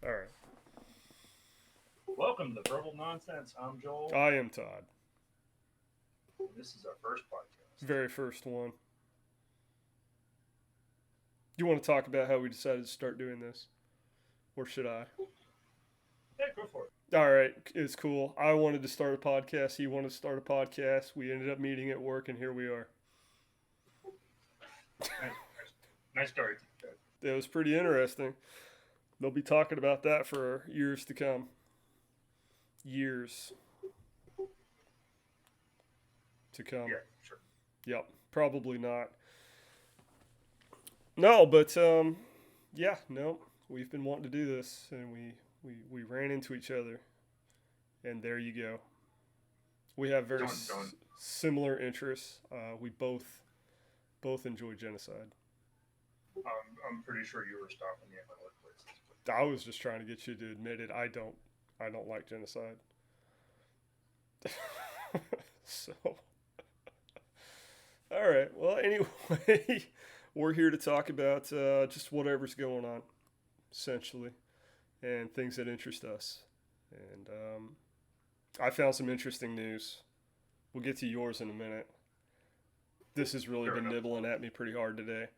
All right. Welcome to Verbal Nonsense. I'm Joel. I am Todd. And this is our first podcast. Very first one. You want to talk about how we decided to start doing this? Or should I? Yeah, go for it. All right. It's cool. I wanted to start a podcast. He wanted to start a podcast. We ended up meeting at work, and here we are. Nice story. It was pretty interesting. They'll be talking about that for years to come. Years to come. Yeah, sure. Yep. Probably not. No, but yeah, no. We've been wanting to do this, and we ran into each other, and there you go. We have very similar interests. We both enjoy genocide. I'm pretty sure you were stopping me at my workplace. I was just trying to get you to admit it. I don't like genocide. So, all right. Well, anyway, we're here to talk about just whatever's going on, essentially, and things that interest us. And I found some interesting news. We'll get to yours in a minute. This has really been nibbling at me pretty hard today.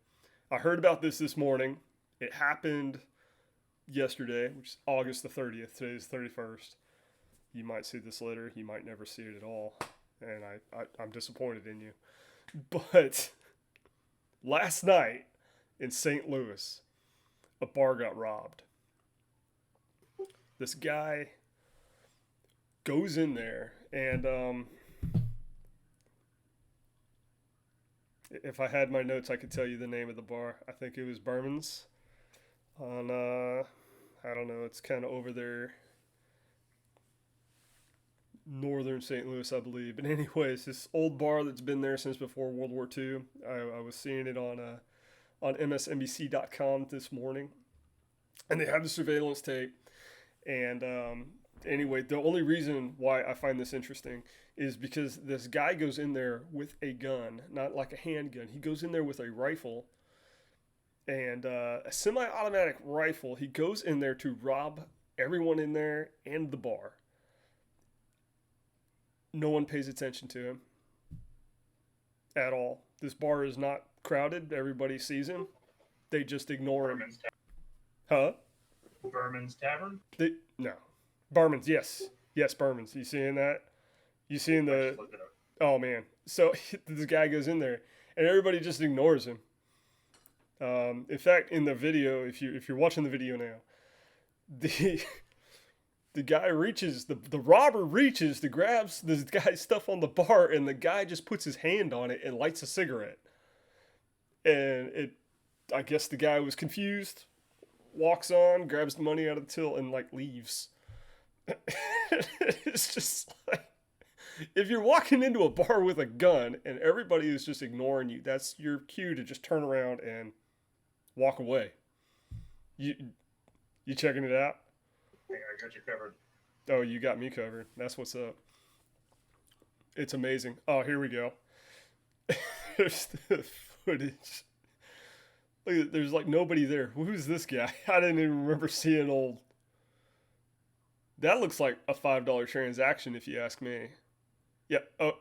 I heard about this morning. It happened yesterday, which is August the 30th. Today is the 31st. You might see this later. You might never see it at all. And I'm disappointed in you. But last night in St. Louis, a bar got robbed. This guy goes in there and if I had my notes, I could tell you the name of the bar. I think it was Berman's on, I don't know, it's kind of over there, northern St. Louis, I believe. But anyways, this old bar that's been there since before World War II. I was seeing it on MSNBC.com this morning. And they have the surveillance tape. And anyway, the only reason why I find this interesting is because this guy goes in there with a gun, not like a handgun. He goes in there with a rifle and a semi-automatic rifle. He goes in there to rob everyone in there and the bar. No one pays attention to him at all. This bar is not crowded. Everybody sees him. They just ignore him. Huh? Berman's Tavern? No. Berman's, yes. Yes, Berman's. You seeing that? You seeing the... Oh, man. So this guy goes in there, and everybody just ignores him. In fact, in the video, if you're watching the video now, the guy reaches, the robber reaches to grabs this guy's stuff on the bar, and the guy just puts his hand on it and lights a cigarette. And I guess the guy was confused, walks on, grabs the money out of the till, and like leaves. It's just like, if you're walking into a bar with a gun and everybody is just ignoring you, that's your cue to just turn around and walk away. You checking it out? Hey, I got you covered. Oh, you got me covered. That's what's up. It's amazing. Oh, here we go. There's the footage. Look, there's like nobody there. Who's this guy? I didn't even remember seeing old. That looks like a $5 transaction if you ask me. Yeah. Oh,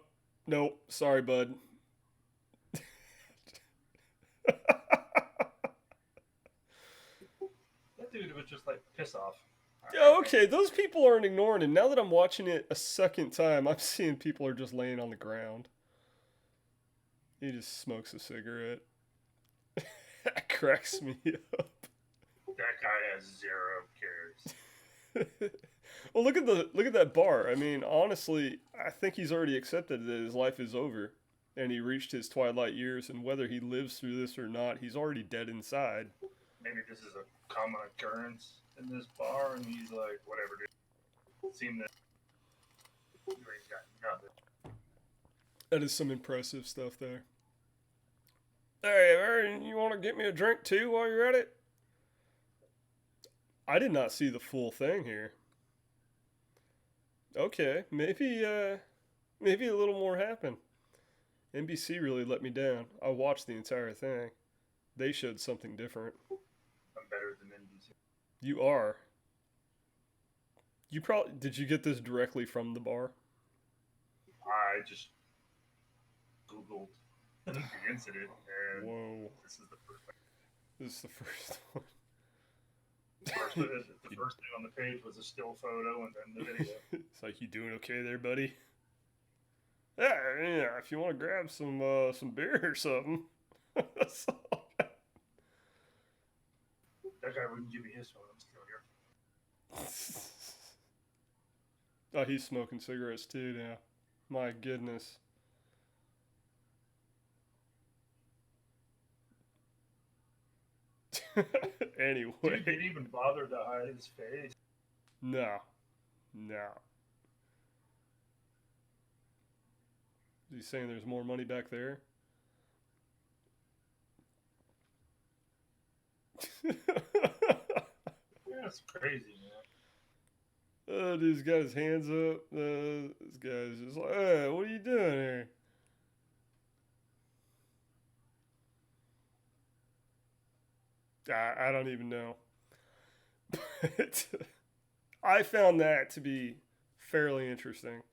no. Sorry, bud. That dude was just like, piss off. Yeah, okay, those people aren't ignoring him. Now that I'm watching it a second time, I'm seeing people are just laying on the ground. He just smokes a cigarette. That cracks me up. That guy has zero cares. Well, look at that bar. I mean, honestly, I think he's already accepted that his life is over, and he reached his twilight years. And whether he lives through this or not, he's already dead inside. Maybe this is a common occurrence in this bar, and he's like, whatever, dude. Seem that you ain't got nothing. That is some impressive stuff there. Hey, Aaron, you want to get me a drink too while you're at it? I did not see the full thing here. Okay, maybe a little more happened. NBC really let me down. I watched the entire thing. They showed something different. I'm better than NBC. You are. You probably did you get this directly from the bar? I just Googled the incident, and Whoa, this is the first thing. this is the first one. The first thing on the page was a still photo and then the video. It's like, you doing okay there, buddy? Yeah, yeah. If you want to grab some beer or something. That's all. That guy wouldn't give me his phone. I'm still here. Oh, he's smoking cigarettes too now. My goodness. Anyway. Dude didn't even bother to hide his face. No. No. Is he saying there's more money back there? Yeah, it's crazy, man. Dude's got his hands up. This guy's just like, hey, what are you doing here? I don't even know. But I found that to be fairly interesting.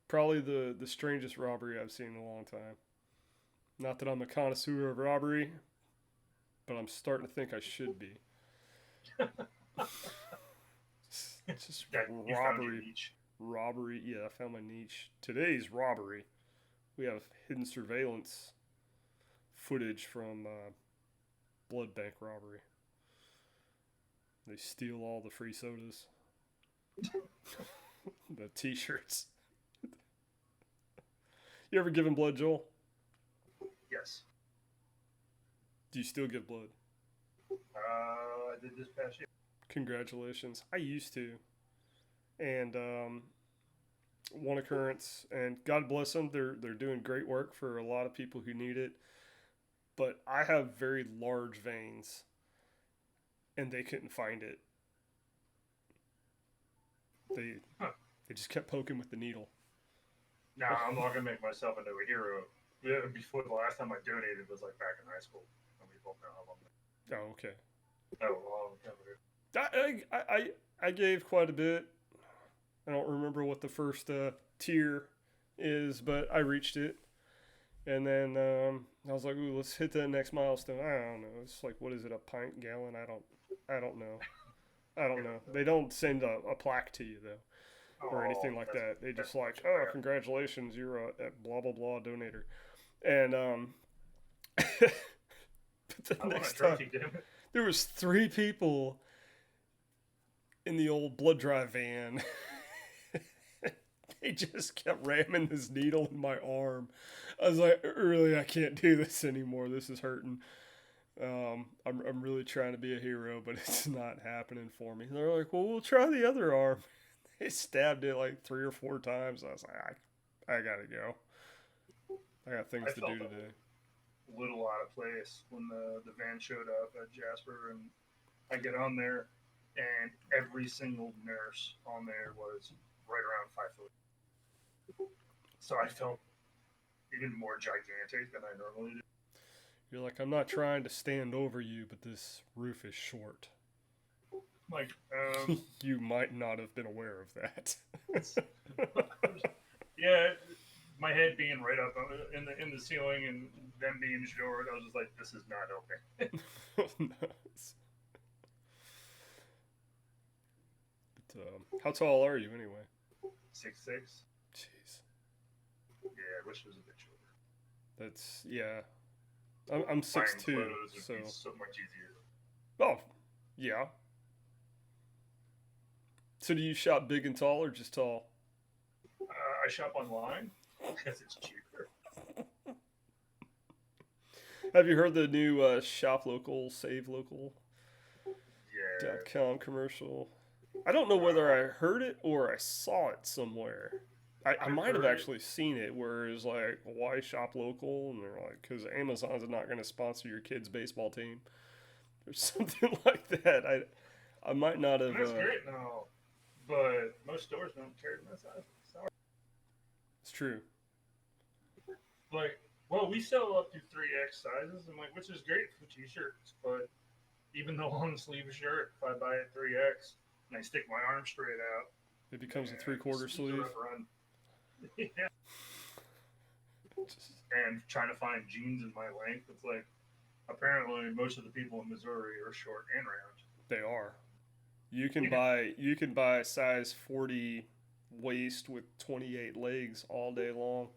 Probably the strangest robbery I've seen in a long time. Not that I'm a connoisseur of robbery, but I'm starting to think I should be. It's just robbery. Robbery. Yeah, I found my niche. Today's robbery. We have hidden surveillance footage from blood bank robbery. They steal all the free sodas, the t-shirts. You ever given blood, Joel? Yes. Do you still give blood? I did this past year. Congratulations. I used to. And one occurrence, and God bless them, they're doing great work for a lot of people who need it. But I have very large veins, and they couldn't find it. They just kept poking with the needle. Nah, I'm not gonna make myself into a hero. Before the last time I donated was like back in high school, and we both know how long. Oh, okay. I gave quite a bit. I don't remember what the first tier is, but I reached it. And then I was like, "Ooh, let's hit that next milestone." I don't know. It's like, what is it, a pint, gallon? I don't know. I don't know. They don't send a plaque to you though, or anything like that. They just like, "Oh, congratulations, you're a blah blah blah donator." And but the next time, there was 3 people in the old blood drive van. They just kept ramming this needle in my arm. I was like, really, I can't do this anymore. This is hurting. I'm really trying to be a hero, but it's not happening for me. And they're like, well, we'll try the other arm. They stabbed it like 3 or 4 times. I was like, I gotta go. I got things to do today. A little out of place when the van showed up at Jasper, and I get on there, and every single nurse on there was right around 5 foot. So I felt even more gigantic than I normally do. You're like, I'm not trying to stand over you, but this roof is short. Like, you might not have been aware of that. Yeah, my head being right up in the ceiling and them being short, I was just like, this is not okay. Nice. But, how tall are you anyway? 6'6". Jeez. Yeah, I wish it was a bit shorter. That's, yeah. I'm 6'2", so. Be so much easier. Oh, yeah. So do you shop big and tall or just tall? I shop online because it's cheaper. Have you heard the new shop local, save local? Yeah. .com commercial? I don't know whether I heard it or I saw it somewhere. I might have actually seen it where it's like, why shop local? And they're like, because Amazon's not going to sponsor your kid's baseball team. Or something like that. I might not have. That's great now. But most stores don't carry my size. Sorry. It's true. Like, well, we sell up to 3X sizes, and like, which is great for t-shirts, but even the long sleeve shirt, if I buy a 3X and I stick my arm straight out, It becomes a man, the three-quarter sleeves are sleeve. run. Yeah. Just, And trying to find jeans in my length, it's like apparently most of the people in Missouri are short and round. they are. Yeah. You can buy a size 40 waist with 28 legs all day long.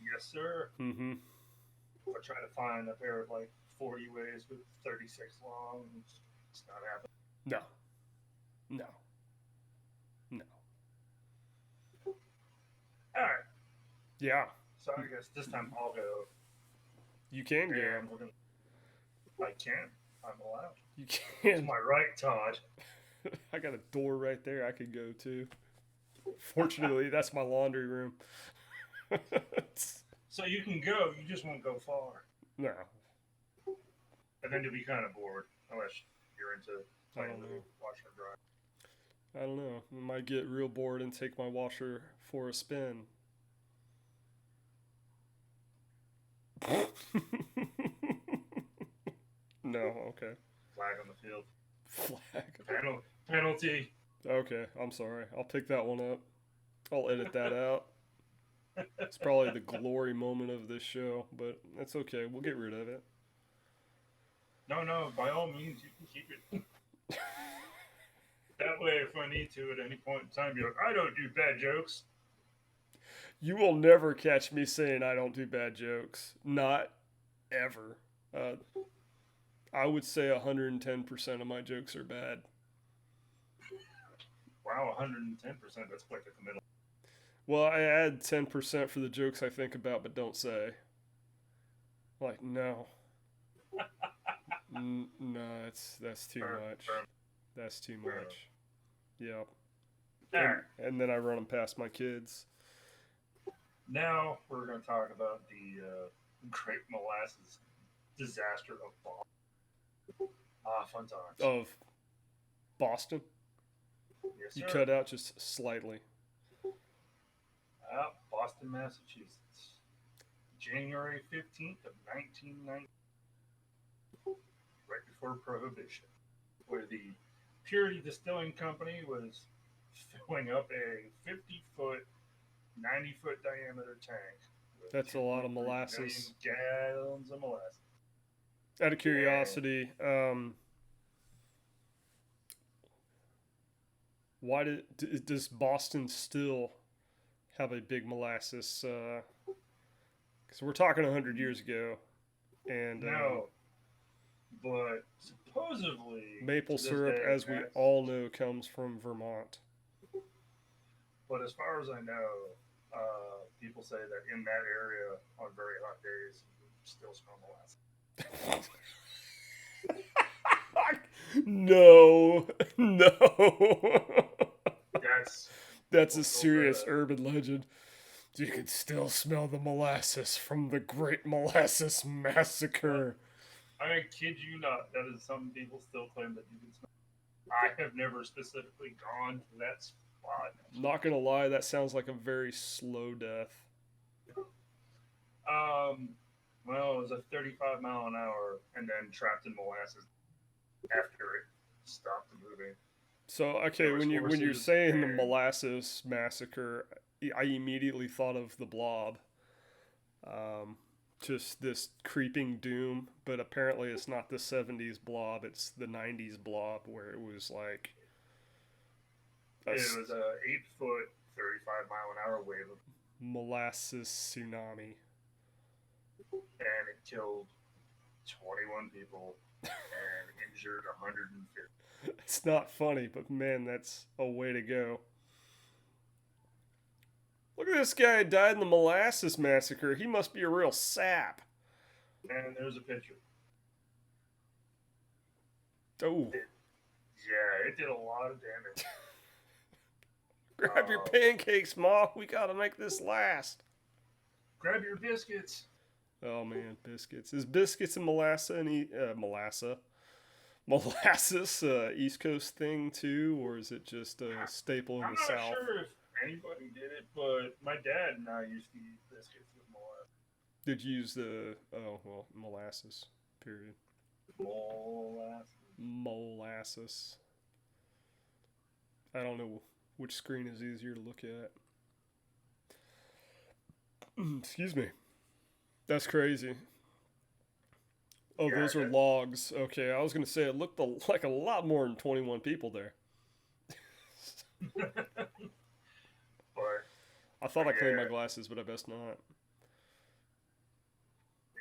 Yes, sir. Mm-hmm. I try to find a pair of like 40 waist with 36 long. It's not happening. No, no, no. All right. Yeah, So I guess this time I'll go. you can go. And we're gonna. I can. I'm allowed. You To can. my right, Todd. I got a door right there I could go to. Fortunately, that's my laundry room. So you can go. You just won't go far. No, And then you'll be kind of bored unless you're into I playing don't with know. the washer and dryer. I don't know. I might get real bored and take my washer for a spin. No, okay. Flag on the field. Flag. Penalty. Okay, I'm sorry. I'll pick that one up. I'll edit that out. It's probably the glory moment of this show, but that's okay. We'll get rid of it. No, no. By all means, you can keep it. That way, if I need to at any point in time, be like, I don't do bad jokes. You will never catch me saying I don't do bad jokes. Not ever. I would say 110% of my jokes are bad. Wow, 110%. That's quite the committal. Well, I add 10% for the jokes I think about but don't say. Like, no. No, that's too much. That's too much. Yeah. All right. And then I run them past my kids. Now we're going to talk about the Great Molasses disaster of Boston. Ah, fun times. Of Boston. Yes, You sir. cut out just slightly. Boston, Massachusetts. January 15th of 1990, right before Prohibition, where the Purity Distilling Company was filling up a 50-foot, 90-foot diameter tank. With That's a lot of 2.3 molasses. million gallons of molasses. Out of curiosity, why does Boston still have a big molasses? Because we're talking 100 years ago, and No, but supposedly maple to this syrup, day, as we all know, comes from Vermont. But as far as I know, people say that in that area on very hot days, you still smell molasses. No, no. That's a People still say serious that. urban legend. You can still smell the molasses from the Great Molasses Massacre. I kid you not. That is some people still claim that you can smell. I have never specifically gone to that spot. Not gonna lie, that sounds like a very slow death. Well, it was a 35 mile an hour, and then trapped in molasses after it stopped moving. So okay, There was when you're horses saying the and Molasses Massacre, I immediately thought of the Blob. Just this creeping doom, but apparently it's not the 70s Blob, it's the 90s Blob where it was like it was a 8-foot, 35-mile-an-hour wave of molasses tsunami. and it killed 21 people and injured 150. It's not funny, but man, that's a way to go. Look at this guy who died in the Molasses Massacre. He must be a real sap. And there's a picture. Oh. Yeah, it did a lot of damage. Grab your pancakes, Ma. We gotta make this last. Grab your biscuits. Oh man, biscuits. Is biscuits and molasses molasses East Coast thing too, or is it just a staple in I'm the not South? sure if anybody did it, but my dad and I used to eat biscuits with molasses. Did you use the molasses? Period. Molasses. Manassas. I don't know which screen is easier to look at. Excuse me. That's crazy. Oh, Yeah, those are logs. Okay, I was gonna say it looked like a lot more than 21 people there. but I thought I cleaned my yeah, glasses, but I best not.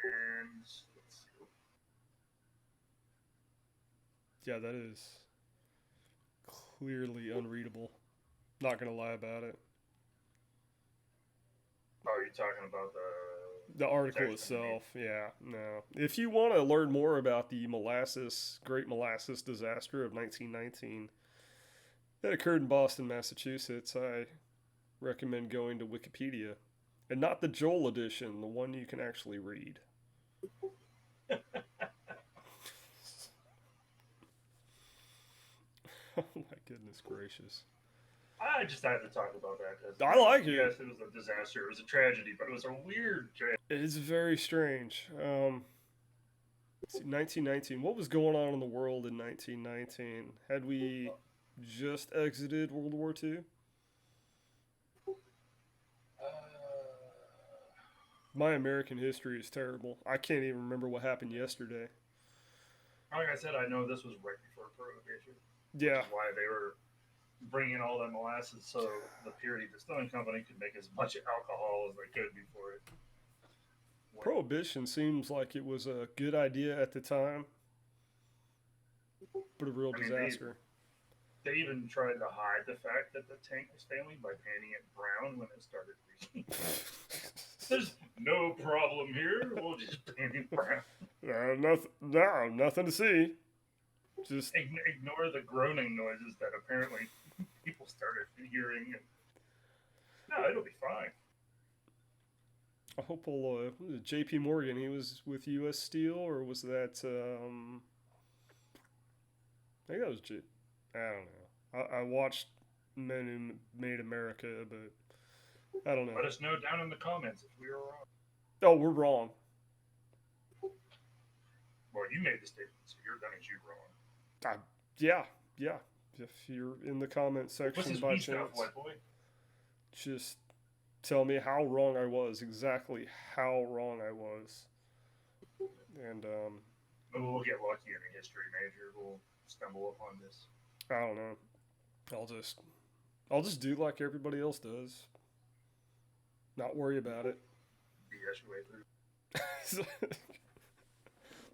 and let's see. Yeah, that is clearly unreadable. Not gonna lie about it. Oh, you're talking about The the article section underneath. itself, yeah, no. If you want to learn more about the Great Molasses Disaster of 1919 that occurred in Boston, Massachusetts, I recommend going to Wikipedia. And not the Joel edition, the one you can actually read. Oh my goodness gracious. I just had to talk about that because, I like it. yes, it was a disaster. It was a tragedy, but it was a weird tragedy. It is very strange. 1919. What was going on in the world in 1919? Had we just exited World War II? My American history is terrible. I can't even remember what happened yesterday. Like I said, I know this was right before Prohibition, which Yeah, is why they were bringing all that molasses so the Purity Distilling Company could make as much alcohol as they could before it went. Prohibition seems like it was a good idea at the time, but a real I mean, disaster. they even tried to hide the fact that the tank was failing by painting it brown when it started leaking. There's no problem here. We'll just paint it brown. Nothing to see. Just Ignore the groaning noises that apparently people started hearing. And, no, it'll be fine. I hope J.P. Morgan. He was with U.S. Steel, or was that? I think that was I don't know. I watched Men Who Made America, but I don't know. Let us know down in the comments if we were wrong. Oh, we're wrong. Well, you made the statement, so you're going to you wrong. I, yeah, yeah. If you're in the comment What's section this by wee stuff, chance, white boy? just tell me how wrong I was. Exactly how wrong I was. And Maybe we'll get lucky in a history major. We'll stumble upon this. I don't know. I'll just do like everybody else does. Not worry about it. BS your way through.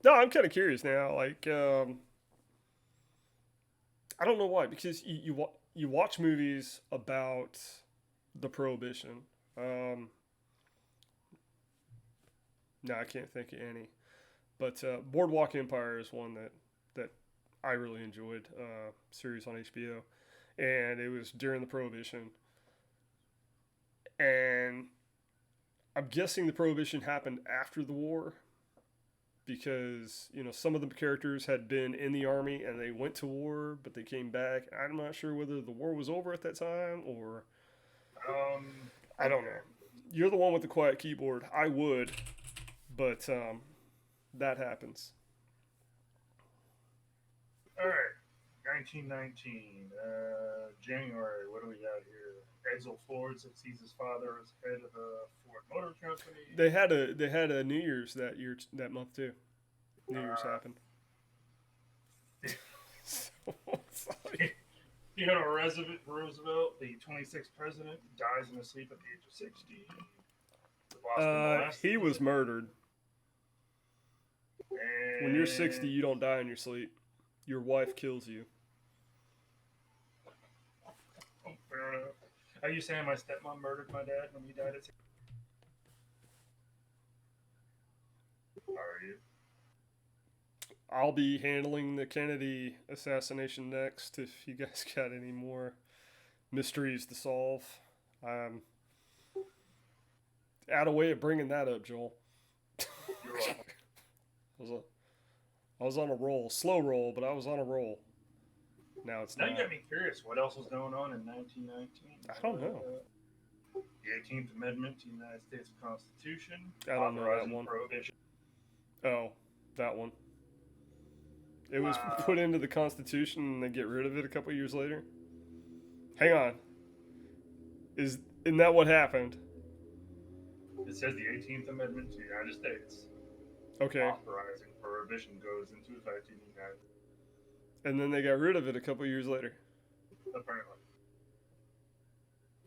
No, I'm kind of curious now. Like, I don't know why, because you watch movies about the Prohibition. No, I can't think of any. But Boardwalk Empire is one that I really enjoyed. Series on HBO, and it was during the Prohibition. And I'm guessing the Prohibition happened after the war, because some of the characters had been in the army and they went to war, but they came back. I'm not sure whether the war was over at that time or I don't know. You're the one with the quiet keyboard. I would, but that happens. All right. 1919, January. What do we got here? Edsel Ford succeeds his father as head of the Ford Motor Company. They had a New Year's that month too. New Year's happened. Theodore Roosevelt, the 26th president, dies in his sleep at the age of 60. The Boston Molasses He was murdered. And When you're 60, you don't die in your sleep. Your wife kills you. Oh, fair enough. Are you saying my stepmom murdered my dad when he died at 60? Are you? I'll be handling the Kennedy assassination next if you guys got any more mysteries to solve. Out of way of bringing that up, Joel. You're welcome. I was on a roll. Slow roll, but I was on a roll. Now it's Now not. you got me curious. What else was going on in 1919? I don't know. The 18th Amendment to the United States Constitution. I don't know that authorizing one. Prohibition. Oh, that one. It was Uh, put into the Constitution and they get rid of it a couple years later. Hang on. Isn't that what happened? it says the 18th Amendment to the United States Okay. authorizing prohibition goes into effect in the United States. And then they got rid of it a couple years later. Apparently.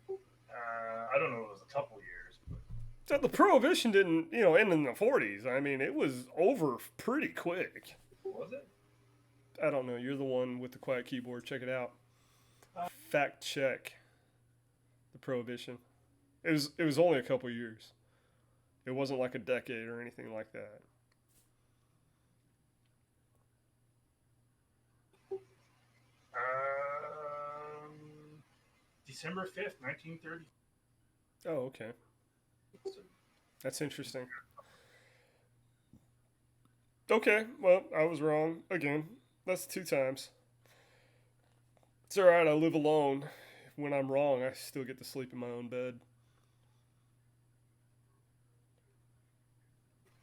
I don't know if it was a couple years, but So the prohibition didn't, end in the 40s. I mean, it was over pretty quick. was it? I don't know. You're the one with the quiet keyboard. Check it out. Uh, Fact check the prohibition. It was only a couple years. It wasn't like a decade or anything like that. December 5th, 1930. Oh, okay. So, That's interesting. Okay, well, I was wrong again. That's 2 times. It's all right. I live alone. When I'm wrong, I still get to sleep in my own bed.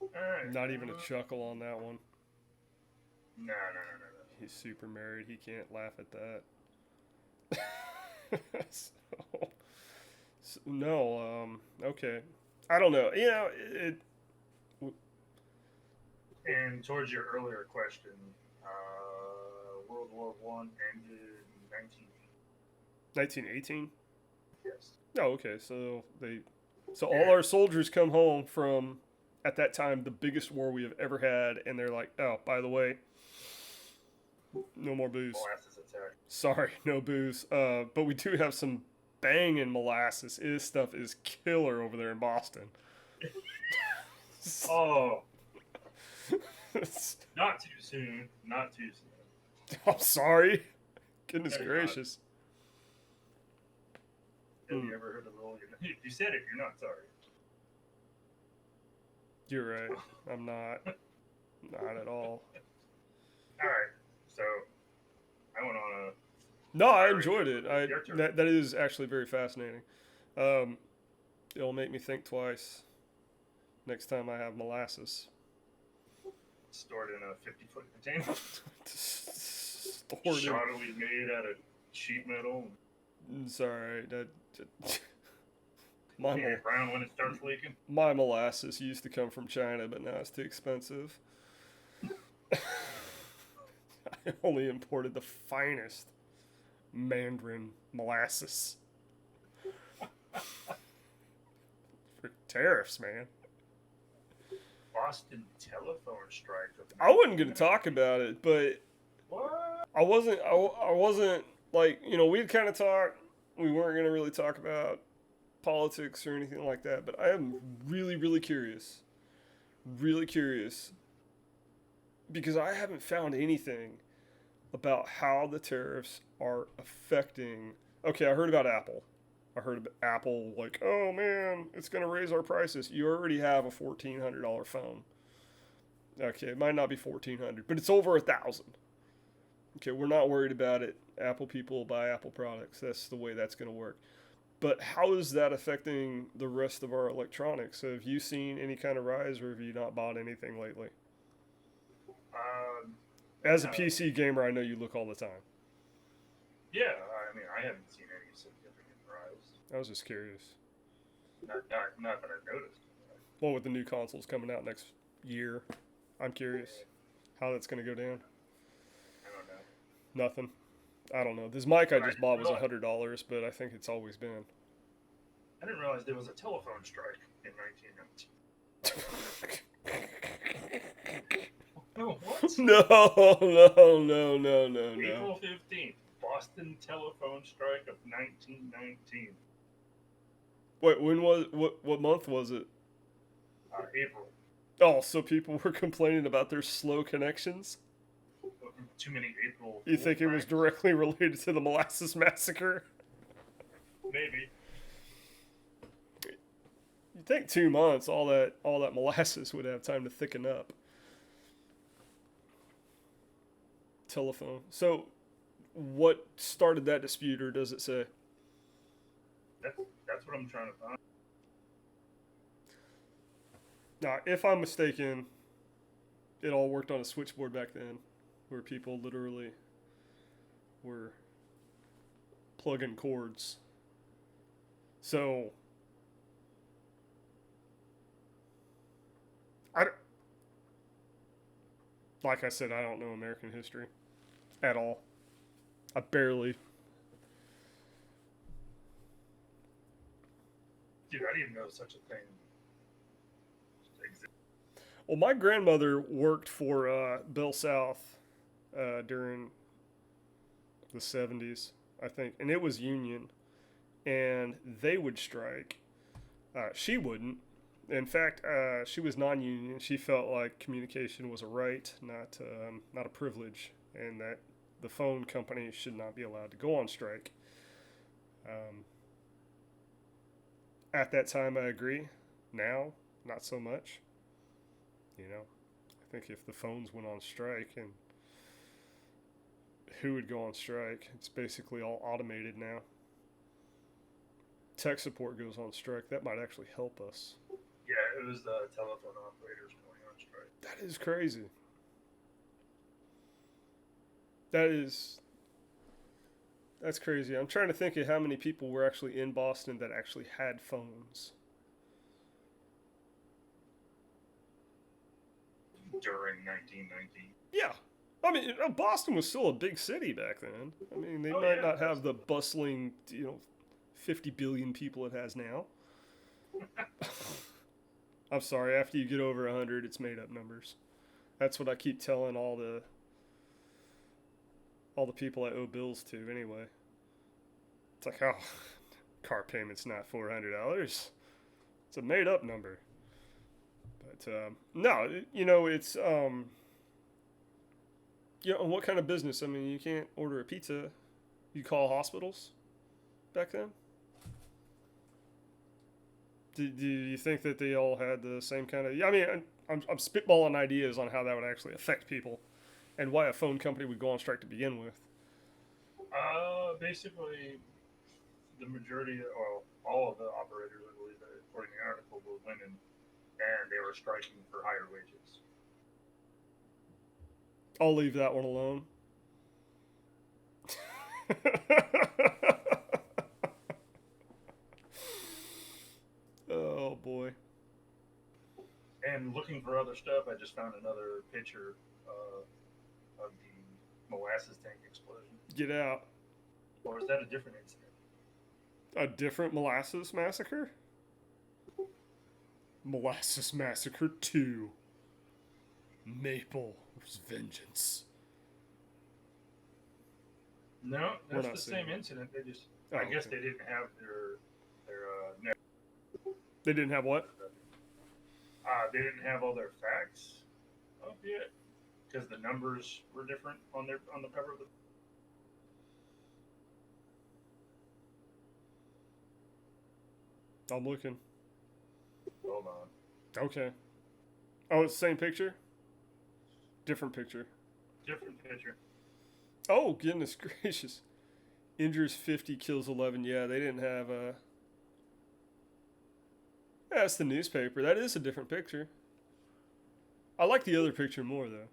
all right. Not even a chuckle on that one. No, no, no, no, no. He's super married. He can't laugh at that. No. Okay. I don't know. And towards your earlier question, World War One ended in 1918. yes. Oh, okay. So all our soldiers come home from, at that time, the biggest war we have ever had, and they're like, oh, by the way, no more booze. Molasses attack. Sorry, no booze. But we do have some banging molasses. This stuff is killer over there in Boston. Oh, not too soon. Not too soon. I'm sorry. Goodness Thank gracious. Have you ever heard of the rule? You said it. You're not sorry. You're right. I'm not. Not at all. All right. So I went on a. No, I enjoyed it. Your turn. That is actually very fascinating. It'll make me think twice next time I have molasses. Stored in a 50-foot container. Stored Shoddily made out of sheet metal. It's all right. Brown when it starts leaking. My molasses used to come from China, but now it's too expensive. I only imported the finest Mandarin molasses. For tariffs, man. Boston telephone strike. I wasn't going to talk about it, but What? I wasn't like, we'd kind of talk. We weren't going to really talk about politics or anything like that, but I am really, really curious. Really curious. Because I haven't found anything about how the tariffs are affecting. Okay, I heard about Apple. I heard about Apple like, oh man, it's going to raise our prices. You already have a $1,400 phone. Okay, it might not be $1,400, but it's over $1,000. Okay, we're not worried about it. Apple people buy Apple products. That's the way that's going to work. But how is that affecting the rest of our electronics? Have you seen any kind of rise, or have you not bought anything lately? As a PC gamer, I know you look all the time. Yeah, I mean, I haven't seen any significant rise. I was just curious. Not that I noticed. Well, with the new consoles coming out next year, I'm curious how that's going to go down. I don't know. Nothing. I don't know. This mic I just bought was $100, but I think it's always been. I didn't realize there was a telephone strike in 1919. Oh, what? No. April 15th, Boston telephone strike of 1919. Wait, what month was it? April. Oh, so people were complaining about their slow connections? Too many April. You think it was directly related to the Molasses Massacre? Maybe. You'd think 2 months, all that molasses would have time to thicken up. Telephone. So, what started that dispute, or does it say? That's what I'm trying to find. Now, if I'm mistaken, it all worked on a switchboard back then. where people literally were plugging cords. So, I, like I said, I don't know American history at all. I barely. Dude, I didn't even know such a thing existed. Well, my grandmother worked for Bell South during the 70s, I think, and it was union, and they would strike. She wouldn't. In fact, she was non-union. She felt like communication was a right, not a privilege, and that the phone company should not be allowed to go on strike. Um, at that time, I agree. Now, not so much. You know, I think if the phones went on strike and who would go on strike, it's basically all automated now. Tech support goes on strike. That might actually help us. Yeah, it was the telephone operators going on strike. That is crazy. That's crazy. I'm trying to think of how many people were actually in Boston that actually had phones. During 1919. Yeah. I mean, Boston was still a big city back then. I mean, they might not have the bustling, 50 billion people it has now. I'm sorry, after you get over 100, it's made up numbers. That's what I keep telling all the people I owe bills to anyway. It's like, oh, car payment's not $400. It's a made up number. But no, it's what kind of business? I mean, you can't order a pizza. You call hospitals back then. Do you think that they all had the same kind of? I mean, I'm spitballing ideas on how that would actually affect people, and why a phone company would go on strike to begin with. Basically, the majority, well, all of the operators, I believe, according to the article, were women, and they were striking for higher wages. I'll leave that one alone. Oh boy. And looking for other stuff, I just found another picture of the molasses tank explosion. Get out. Or is that a different incident? A different Molasses Massacre? Molasses Massacre 2. Maple's Vengeance. No, that's the same incident. They just, I guess they didn't have their net. They didn't have what? They didn't have all their facts up yet because the numbers were different on the cover of the. I'm looking. Hold on. Okay. Oh, it's the same picture? Different picture. Different picture. Oh, goodness gracious. Injures 50, kills 11. Yeah, they didn't have a... Yeah, that's the newspaper. That is a different picture. I like the other picture more, though.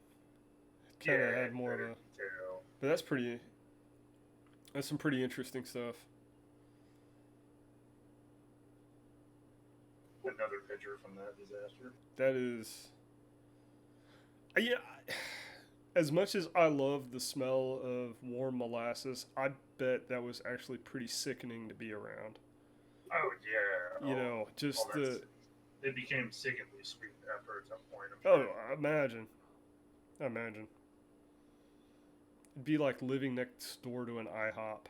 It kind of had more of a... Detail. But that's pretty... That's some pretty interesting stuff. Another picture from that disaster. That is... Yeah, as much as I love the smell of warm molasses, I bet that was actually pretty sickening to be around. Oh, yeah. Just the... It became sickeningly sweet after some point. Oh, imagine. It'd be like living next door to an IHOP.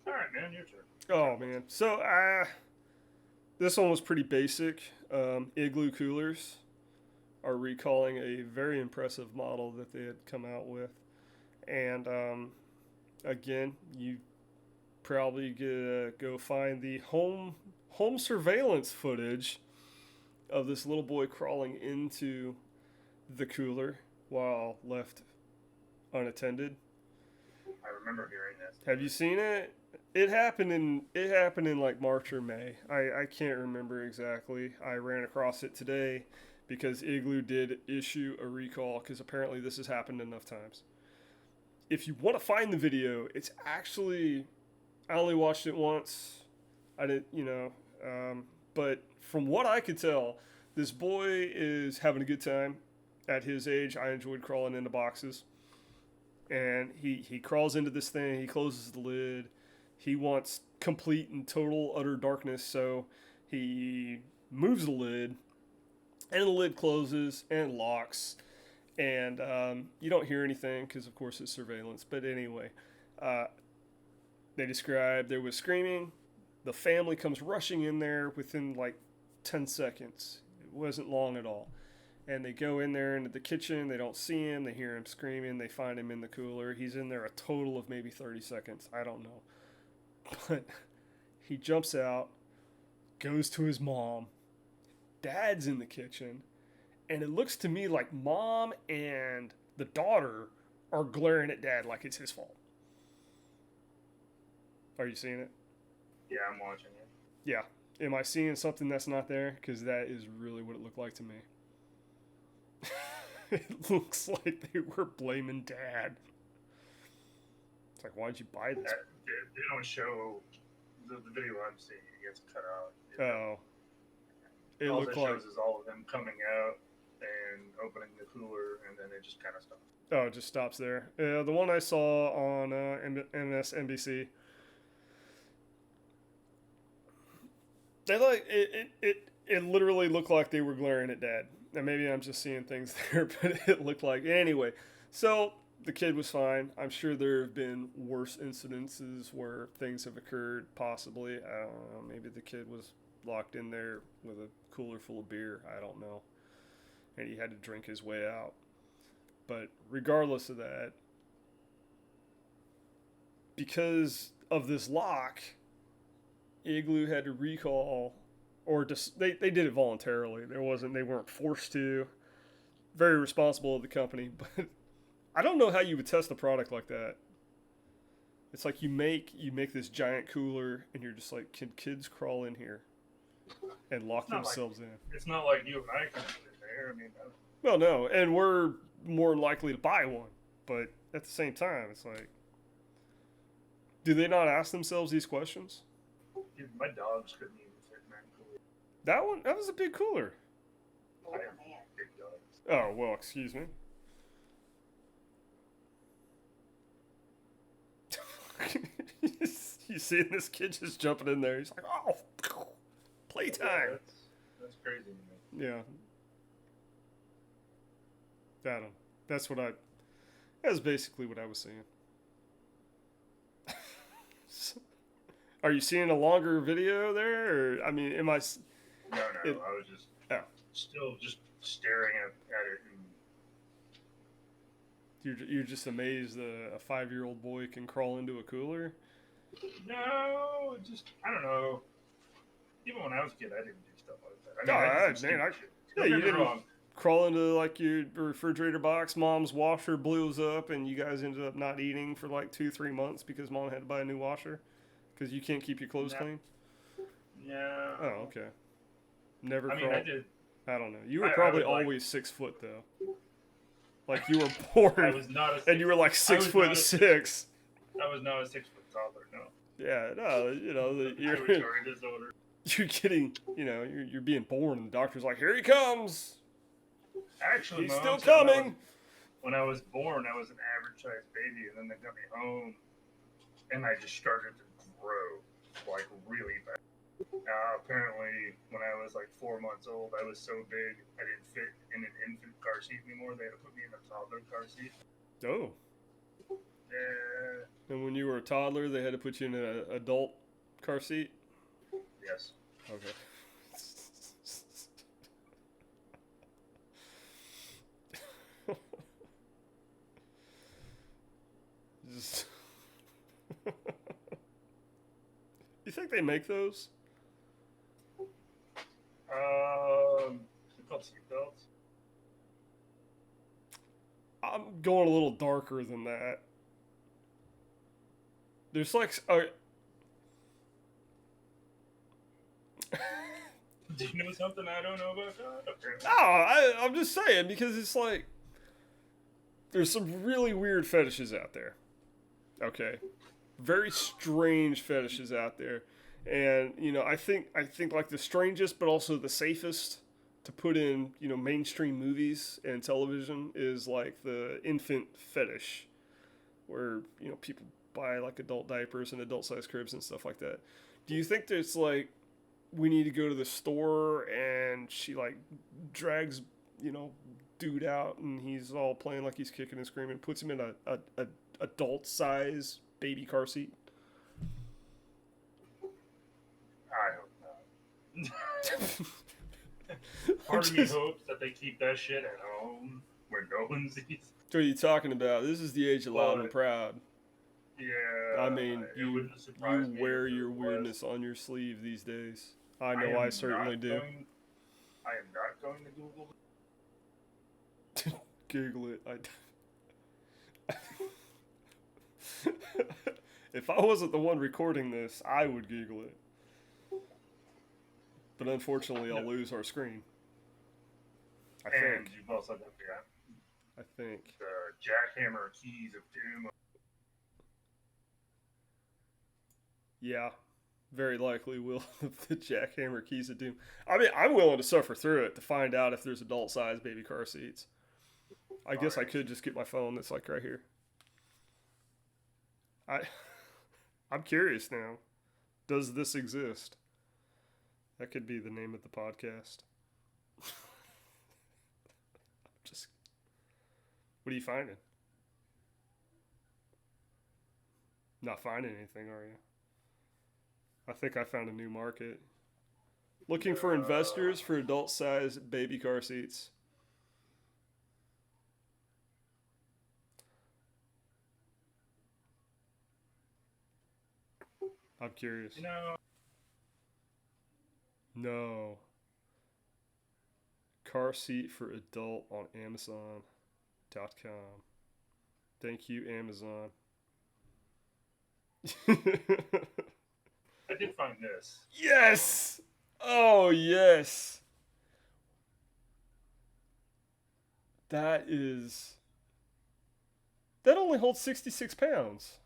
All right, man, your turn. Oh, man. So, this one was pretty basic. Igloo coolers are recalling a very impressive model that they had come out with. And, again, you probably go find the home surveillance footage of this little boy crawling into the cooler while left unattended. I remember hearing that. Have you seen it? it happened in like March or May. I can't remember exactly. I ran across it today because Igloo did issue a recall because apparently this has happened enough times. If you want to find the video, it's actually I only watched it once. I didn't, but from what I could tell, this boy is having a good time. At his age, I enjoyed crawling into boxes, and he crawls into this thing. He closes the lid. He wants complete and total utter darkness, so he moves the lid, and the lid closes and locks, and you don't hear anything because, of course, it's surveillance. But anyway, uh, they describe there was screaming. The family comes rushing in there within like 10 seconds. It wasn't long at all. And they go in there into the kitchen. They don't see him. They hear him screaming. They find him in the cooler. He's in there a total of maybe 30 seconds. I don't know. But he jumps out, goes to his mom. Dad's in the kitchen. And it looks to me like mom and the daughter are glaring at dad like it's his fault. Are you seeing it? Yeah, I'm watching it. Yeah. Am I seeing something that's not there? Because that is really what it looked like to me. It looks like they were blaming dad. It's like, why'd you buy this? They don't show the video I'm seeing. It gets cut out. Oh. It all looked it like. shows is all of them coming out and opening the cooler, and then it just kind of stops. Oh, it just stops there. The one I saw on MSNBC. They like it literally looked like they were glaring at dad. Now maybe I'm just seeing things there, but it looked like anyway. So the kid was fine. I'm sure there have been worse incidences where things have occurred. Possibly, I don't know. Maybe the kid was locked in there with a cooler full of beer. I don't know, and he had to drink his way out. But regardless of that, because of this lock, Igloo had to recall, or just they did it voluntarily. They weren't forced to. Very responsible of the company, but I don't know how you would test a product like that. It's like you make this giant cooler, and you're just like, can kids crawl in here and lock themselves in? It's not like you and I can get in there. I mean, well, no, and we're more likely to buy one, but at the same time, it's like, do they not ask themselves these questions? dude, my dogs couldn't even fit in that cooler. That was a big cooler. I have big dogs. Oh, well, excuse me. You see this kid just jumping in there. He's like, oh, playtime. Yeah, that's crazy to me. Yeah. That's basically what I was saying. Are you seeing a longer video there? Or, I mean, am I... No, I was just still just staring at it. And You're just amazed that a 5-year-old boy can crawl into a cooler? no, just, I don't know. Even when I was a kid, I didn't do stuff like that. You didn't crawl into like your refrigerator box. Mom's washer blew up, and you guys ended up not eating for like 2-3 months because mom had to buy a new washer because you can't keep your clothes clean. Yeah. Oh, okay. Never. I mean, I did. I don't know. You were probably always 6 foot though. Like you were born, I was not a and you were like 6'6". I was not a 6 foot toddler. No. Yeah, no, you're disorder. You're getting, you're being born, and the doctor's like, here he comes. Actually, he's still coming. When I was born, I was an average sized baby, and then they got me home, and I just started to grow like really bad. Apparently, when I was like 4 months old, I was so big I didn't fit in an infant car seat anymore. They had to put me in a toddler car seat. Oh. Yeah. And when you were a toddler, they had to put you in an adult car seat? Yes. Okay. You think they make those? They're called seatbelts. I'm going a little darker than that. There's like Do you know something I don't know about God? No, Apparently. I'm just saying because it's like there's some really weird fetishes out there. Okay, very strange fetishes out there, and I think like the strangest but also the safest to put in mainstream movies and television is like the infant fetish, where people buy like adult diapers and adult size cribs and stuff like that. Do you think there's like we need to go to the store and she like drags dude out and he's all playing like he's kicking and screaming, puts him in a adult size baby car seat? I hope not. Part of me hopes that they keep that shit at home where no one sees. What are you talking about? This is the age of loud and But proud. I yeah, mean, it you wouldn't surprise you me if wear there your was. weirdness on your sleeve these days. I I know I am certainly not do. going. I am not going to Google. Google it. If I wasn't the one recording this, I would Google it. But unfortunately, No. I'll lose our screen. I And think. you've also got I think. the jackhammer keys of doom. Yeah. Very likely will the jackhammer keys of doom. I mean, I'm willing to suffer through it to find out if there's adult sized baby car seats. I guess I could just get my phone that's like right here. I I'm curious now. Does this exist? That could be the name of the podcast. Just what are you finding? Not finding anything, are you? I think I found a new market. Looking for investors for adult sized baby car seats. I'm curious. You know, No. Car seat for adult on Amazon.com. Thank you, Amazon. I did find this. Yes! Oh, yes. That is. That only holds 66 pounds.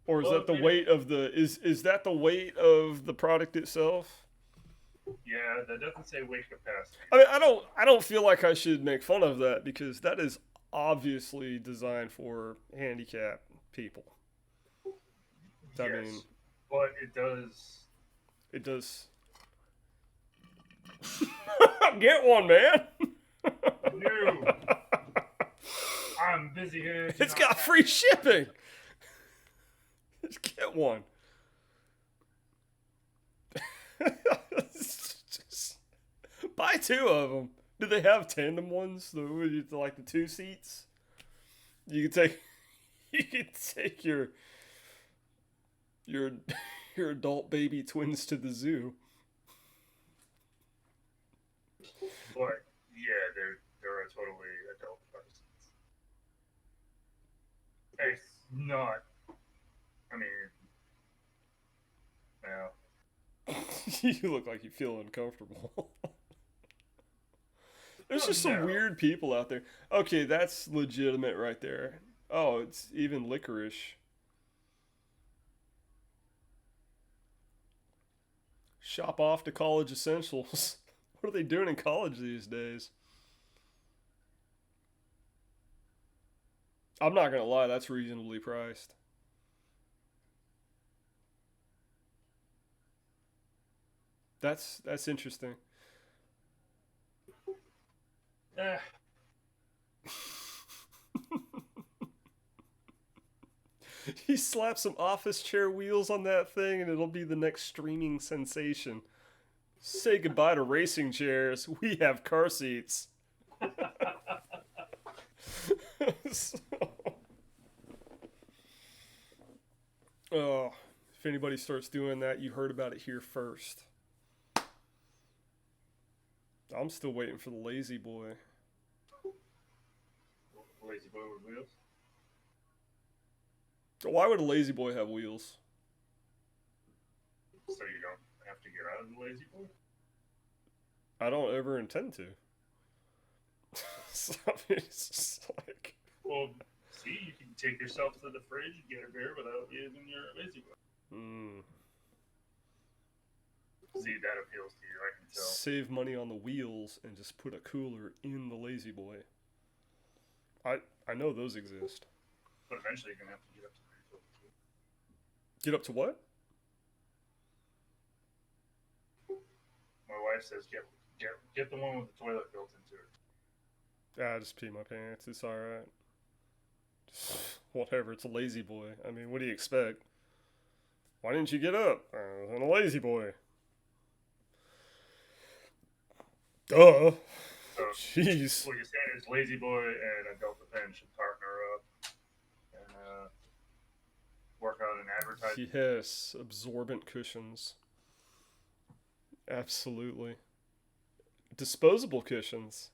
Or is Well, that the weight of the. Is that the weight of the product itself? Yeah, that doesn't say weight capacity. I mean, I don't feel like I should make fun of that because that is obviously designed for handicapped people. I Yes, mean, but it does. it does. Get one, man. No, I'm busy here. It's got free shipping. Just get one. Just buy two of them. Do they have tandem ones? Like the two seats? You can take. You can take your your adult baby twins to the zoo. But yeah, they're a totally adult person. It's not. I mean, yeah. You look like you feel uncomfortable. There's just some No. weird people out there. Okay, that's legitimate right there. Oh, it's even licorice. Shop off to college essentials. What are they doing in college these days? I'm not gonna lie, that's reasonably priced. That's interesting. Eh, He slaps some office chair wheels on that thing and it'll be the next streaming sensation. Say goodbye to racing chairs. We have car seats. So- oh, if anybody starts doing that, you heard about it here first. I'm still waiting for the lazy boy. lazy boy with wheels. Why would a lazy boy have wheels? So you don't have to get out of the lazy boy. I don't ever intend to. So, I mean, it's just like, Well, see, you can take yourself to the fridge and get a beer without using your lazy boy. See, that appeals to you, I can tell. Save money on the wheels and just put a cooler in the lazy boy. I know those exist. But eventually you're going to have to get up to the refill too. Get up to what? My wife says get the one with the toilet built into it. I just pee my pants. It's alright. Whatever, it's a lazy boy. I mean, what do you expect? Why didn't you get up? I was in a lazy boy. Duh. So, Jeez. what you're saying is lazy boy and a Delta pen should partner up and work on an advertisement. Yes, absorbent cushions. Absolutely. Disposable cushions.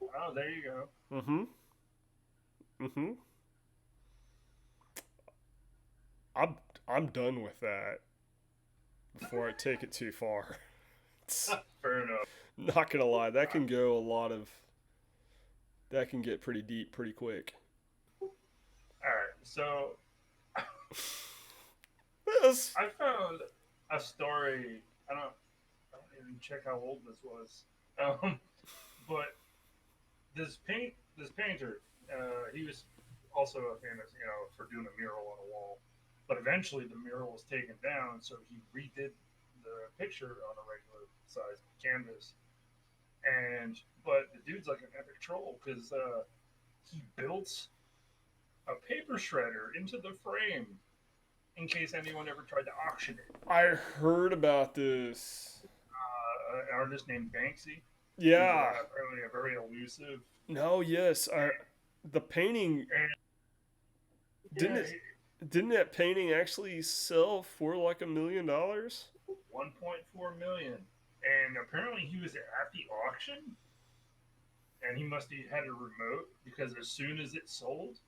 Oh, there you go. Mm-hmm. I'm done with that before I take it too far. Fair enough. Not gonna lie, that can go a lot of. That can get pretty deep pretty quick. All right, so Yes. I found a story. I don't even check how old this was. But this painter, he was also a famous, for doing a mural on a wall. But eventually, the mural was taken down, so he redid the picture on a regular size canvas. But the dude's like an epic troll because he built a paper shredder into the frame in case anyone ever tried to auction it. I heard about this. An artist named Banksy. Yeah. He's, apparently a very elusive. No, yes. The painting. Didn't that painting actually sell for like $1 million? 1.4 million. And apparently he was at the auction, and he must have had a remote because as soon as it sold,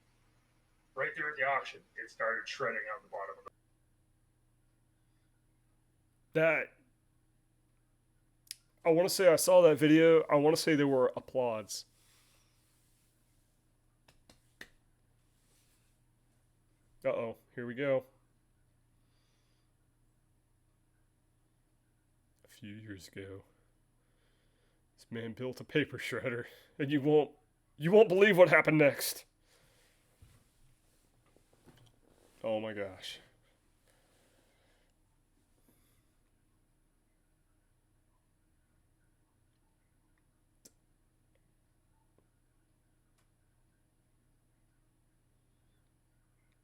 right there at the auction, it started shredding out the bottom of it. That. I want to say I saw that video. I want to say there were applauds. Uh-oh, here we go. A few years ago, this man built a paper shredder, and you won't believe what happened next. Oh my gosh.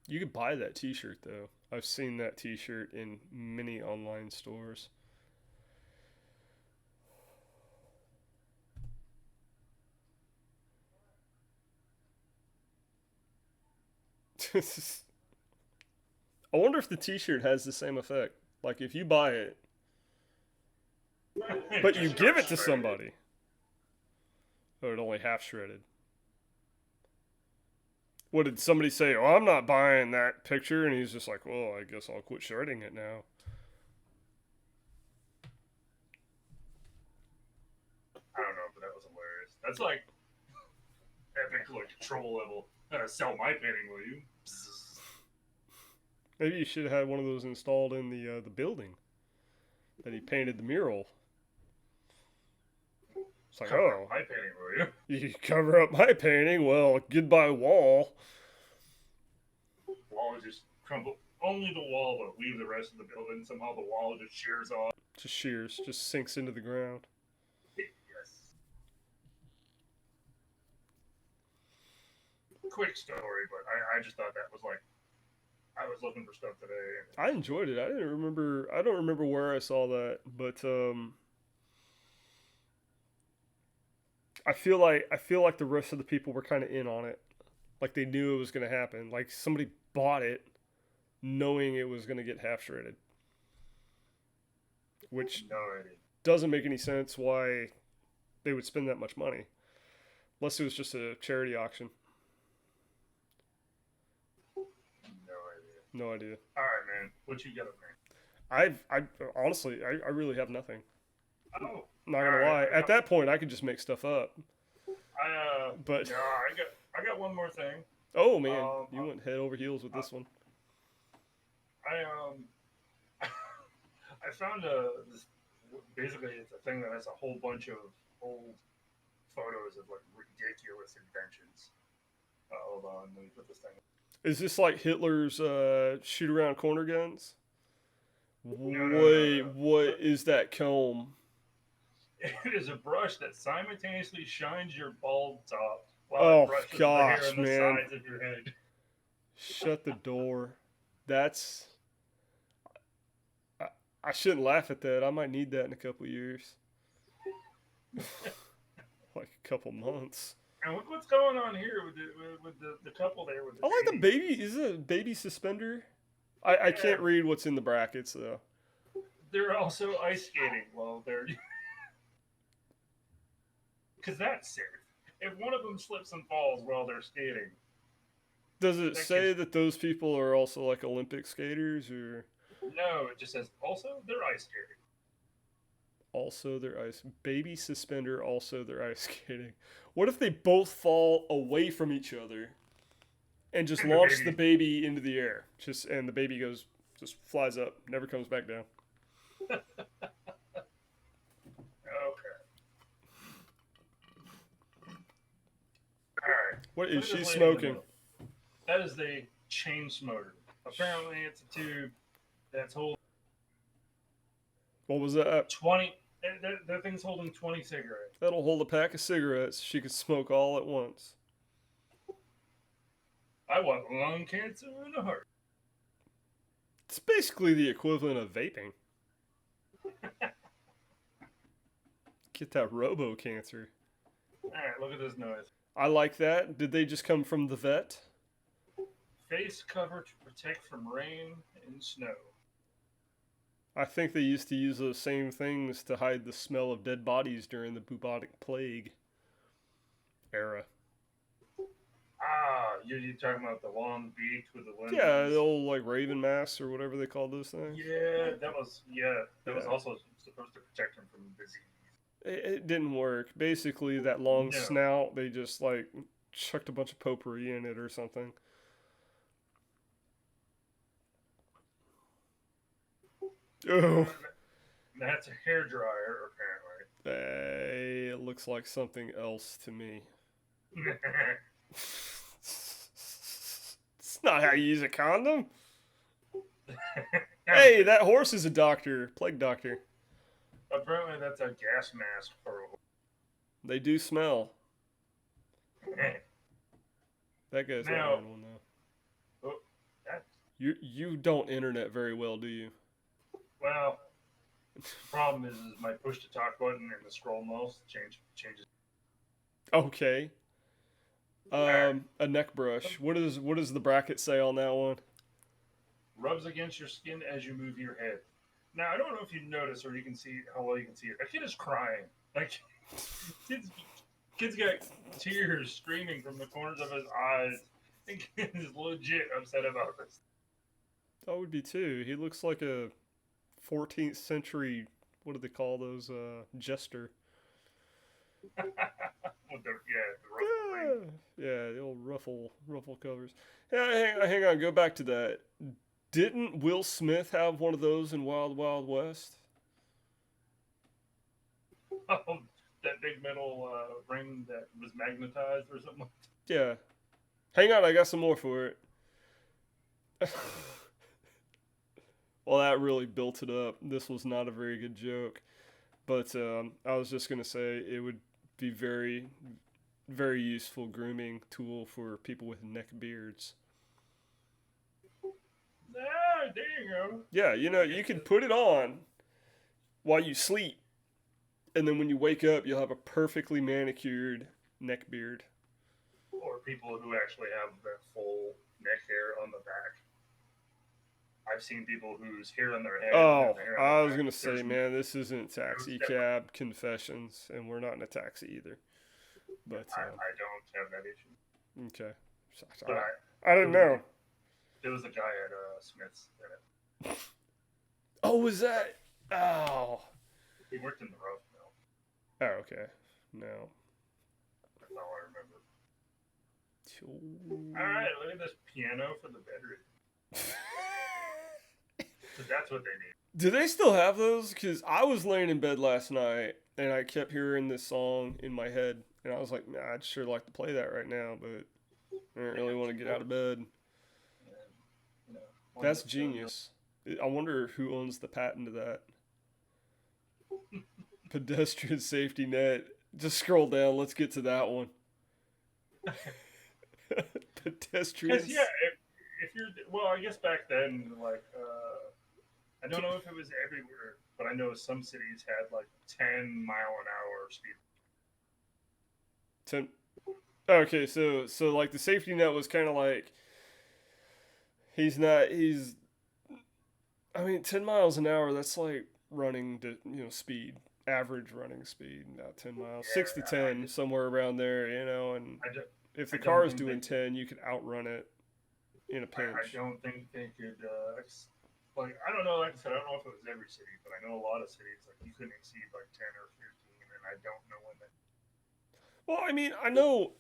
You could buy that t-shirt though. I've seen that t-shirt in many online stores. I wonder if the t-shirt has the same effect. Like if you buy it, but you give it to somebody. Or it only half shredded. What did somebody say? Oh, I'm not buying that picture. And he's just like, well, I guess I'll quit shredding it now. I don't know, but that was hilarious. That's like epic, like troll level. Sell my painting, will you? Maybe you should have had one of those installed in the building that he painted the mural. It's like, cover up my painting, will you? You cover up my painting? Well, goodbye wall. Wall just crumble. Only the wall, but leave the rest of the building. Somehow the wall just shears off. Just shears, just sinks into the ground. Yes. Quick story, but I just thought that was like, I was looking for stuff today. I enjoyed it. I don't remember where I saw that, but I feel like the rest of the people were kind of in on it. Like they knew it was going to happen. Like somebody bought it knowing it was going to get half shredded. Which doesn't make any sense why they would spend that much money. Unless it was just a charity auction. No idea. No idea. All right, man. What you got up there? I honestly, I really have nothing. Oh, Not all gonna right. lie. At that point, I could just make stuff up. But No, I got one more thing. oh man, Um, you went head over heels with I, this one. I I found this. Basically, it's a thing that has a whole bunch of old photos of like ridiculous inventions. Hold on, let me put this thing. Is this like Hitler's shoot around corner guns? No, no, no, no, Wait, no. what is that comb? It is a brush that simultaneously shines your bald top while it Oh brushes the hair gosh, on the man. sides of your head. Shut the door. That's. I, I shouldn't laugh at that. I might need that in a couple years. Like a couple months. And look what's going on here with the couple there with the I like the baby. baby. Is it a baby suspender? I Yeah, can't read what's in the brackets though. they're also ice skating while they're because that's safe. If one of them slips and falls while they're skating, Does it that say kid's that those people are also like Olympic skaters or no. It just says also they're ice skating. also they're ice baby suspender also they're ice skating? What if they both fall away from each other and just And the launch the baby. baby into the air? Just and the baby goes just flies up, never comes back down. Okay. All right. What Look is at she this lady in the smoking? middle. That is the chain smoker. Apparently, it's a tube that's holding What was that? 20. That thing's holding 20 cigarettes. That'll hold a pack of cigarettes. She could smoke all at once. I want lung cancer in a heart. It's basically the equivalent of vaping. Get that robo cancer. All right, look at this noise. I like that. Did they just come from the vet? Face cover to protect from rain and snow. I think they used to use those same things to hide the smell of dead bodies during the bubonic plague era. Ah, you're talking about the long beak with the Yeah, the lenses. old like raven masks or whatever they call those things. That was Yeah. also supposed to protect him from disease. It didn't work. Basically, that long No. snout, they just like chucked a bunch of potpourri in it or something. Oh, That's a hair dryer, apparently. it looks like something else to me. It's not how you use a condom. Hey, that horse is a doctor, plague doctor. Apparently, that's a gas mask for They do smell. a That guy's not now. wearing one though. Oh, that, You don't internet very well, do you? well, problem is my push to talk button and the scroll mouse changes. Okay. Alright. A neck brush. What does the bracket say on that one? Rubs against your skin as you move your head. Now I don't know if you notice or you can see how well you can see it. That kid is crying. Like kid's got tears streaming from the corners of his eyes. And kid is legit upset about this. I would be too. He looks like a 14th century. What do they call those? Jester. With the ruffle ring. Yeah, the old ruffle covers. Yeah, hang on. Go back to that. Didn't Will Smith have one of those in Wild Wild West? Oh, that big metal ring that was magnetized or something. Yeah. Hang on, I got some more for it. Well, that really built it up. This was not a very good joke. But I was just going to say it would be very, very useful grooming tool for people with neck beards. Ah, there you go. Yeah, you can put it on while you sleep. And then when you wake up, you'll have a perfectly manicured neck beard. Or people who actually have that full neck hair on the back. I've seen people whose hair on their head. Oh, Hair on I their was back, going to say, man, this isn't taxi there's cab confessions, and we're not in a taxi either. But, I don't have that issue. okay. But I didn't know. there was a guy at Smith's. Oh, was that? Oh. He worked in the rough mill. Oh, okay. No. That's all I remember. All right, look at this piano for the bedroom. So that's what they need. Do they still have those? Because I was laying in bed last night and I kept hearing this song in my head, and I was like, "Man, I'd sure like to play that right now, but I don't really want to get out of bed." And, you know, That's genius. I wonder who owns the patent to that. Pedestrian safety net. Just scroll down. Let's get to that one. Because Pedestrians. yeah, if you're well, I guess back then, like I don't know if it was everywhere, but I know some cities had like 10-mile-an-hour speed. Ten. Okay, so like the safety net was kind of like he's not he's. I mean, 10 miles an hour. That's like running to speed, average running speed, not 10 miles, six to Yeah, ten, somewhere around there, and I, just, if the I car don't is think doing 10, you could outrun it in a I pinch. don't think they could. Like I don't know. Like I said, I don't know if it was every city, but I know a lot of cities like you couldn't exceed like 10 or 15, and I don't know when that. Well, I mean, I know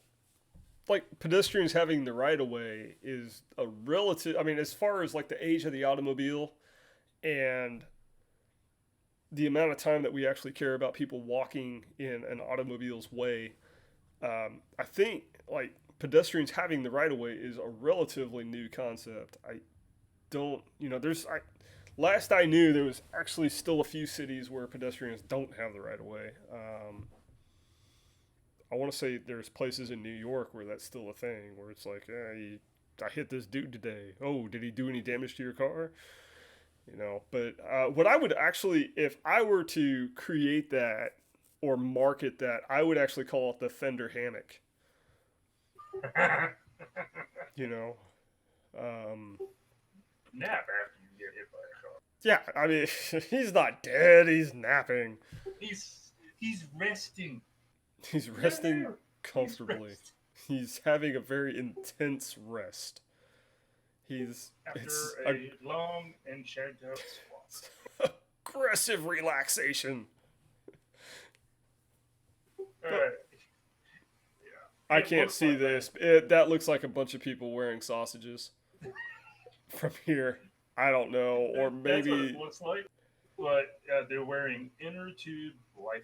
like pedestrians having the right of way is a relative. I mean, as far as like the age of the automobile and the amount of time that we actually care about people walking in an automobile's way, I think like pedestrians having the right of way is a relatively new concept. I don't, last I knew, there was actually still a few cities where pedestrians don't have the right of way. I want to say there's places in New York where that's still a thing, where it's like, I hit this dude today. Oh, did he do any damage to your car? But what I would actually, if I were to create that or market that, I would actually call it the fender hammock. You know, um, Nap after you get hit by a car. yeah. I mean, he's not dead. He's napping. He's resting. He's Get in resting there. He's comfortably. resting He's having a very intense rest. He's after it's a long and shagged out swamp. aggressive relaxation. All But right. I Yeah. It can't looks see like this. That looks like a bunch of people wearing sausages from here. I don't know, or That's what it maybe. looks like. But they're wearing inner tube life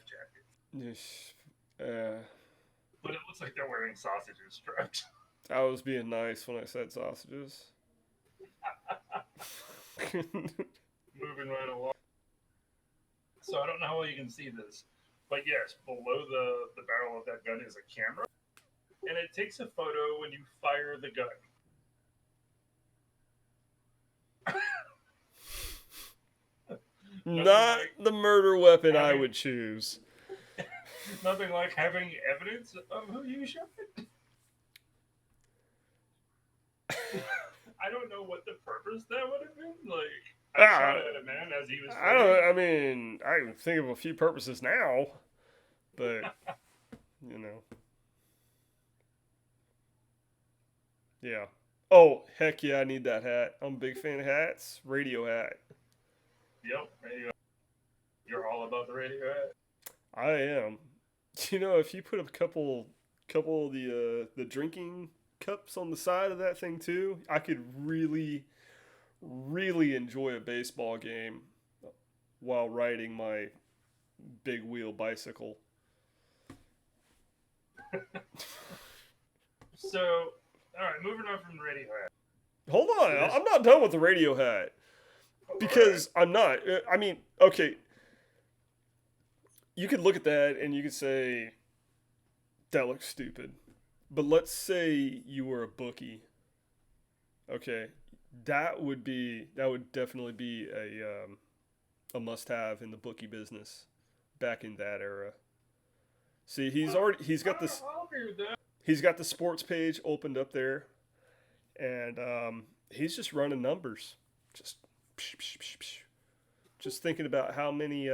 jackets. Uh, But it looks like they're wearing sausages strapped. I was being nice when I said sausages. Moving right along. So I don't know how well you can see this, but yes, below the barrel of that gun is a camera, and it takes a photo when you fire the gun. Not like the murder weapon I having- would choose. Nothing like having evidence of who you shot. I don't know what the purpose that would have been. Like, I shot at a man as he was. I don't. I mean, I can think of a few purposes now, but you know, yeah. Oh heck yeah, I need that hat. I'm a big fan of hats. Radio hat. Yep, radio. You're all about the radio hat. I am. If you put a couple of the drinking cups on the side of that thing too, I could really, really enjoy a baseball game while riding my big wheel bicycle. So, all right, moving on from the radio hat. Hold on, I'm not done with the radio hat because I'm not. I mean, okay, you could look at that and you could say that looks stupid, but let's say you were a bookie. Okay, that would definitely be a must-have in the bookie business back in that era. See, he's got this. I'll agree with that. He's got the sports page opened up there, and he's just running numbers, just psh, psh, psh, psh. Just thinking about how many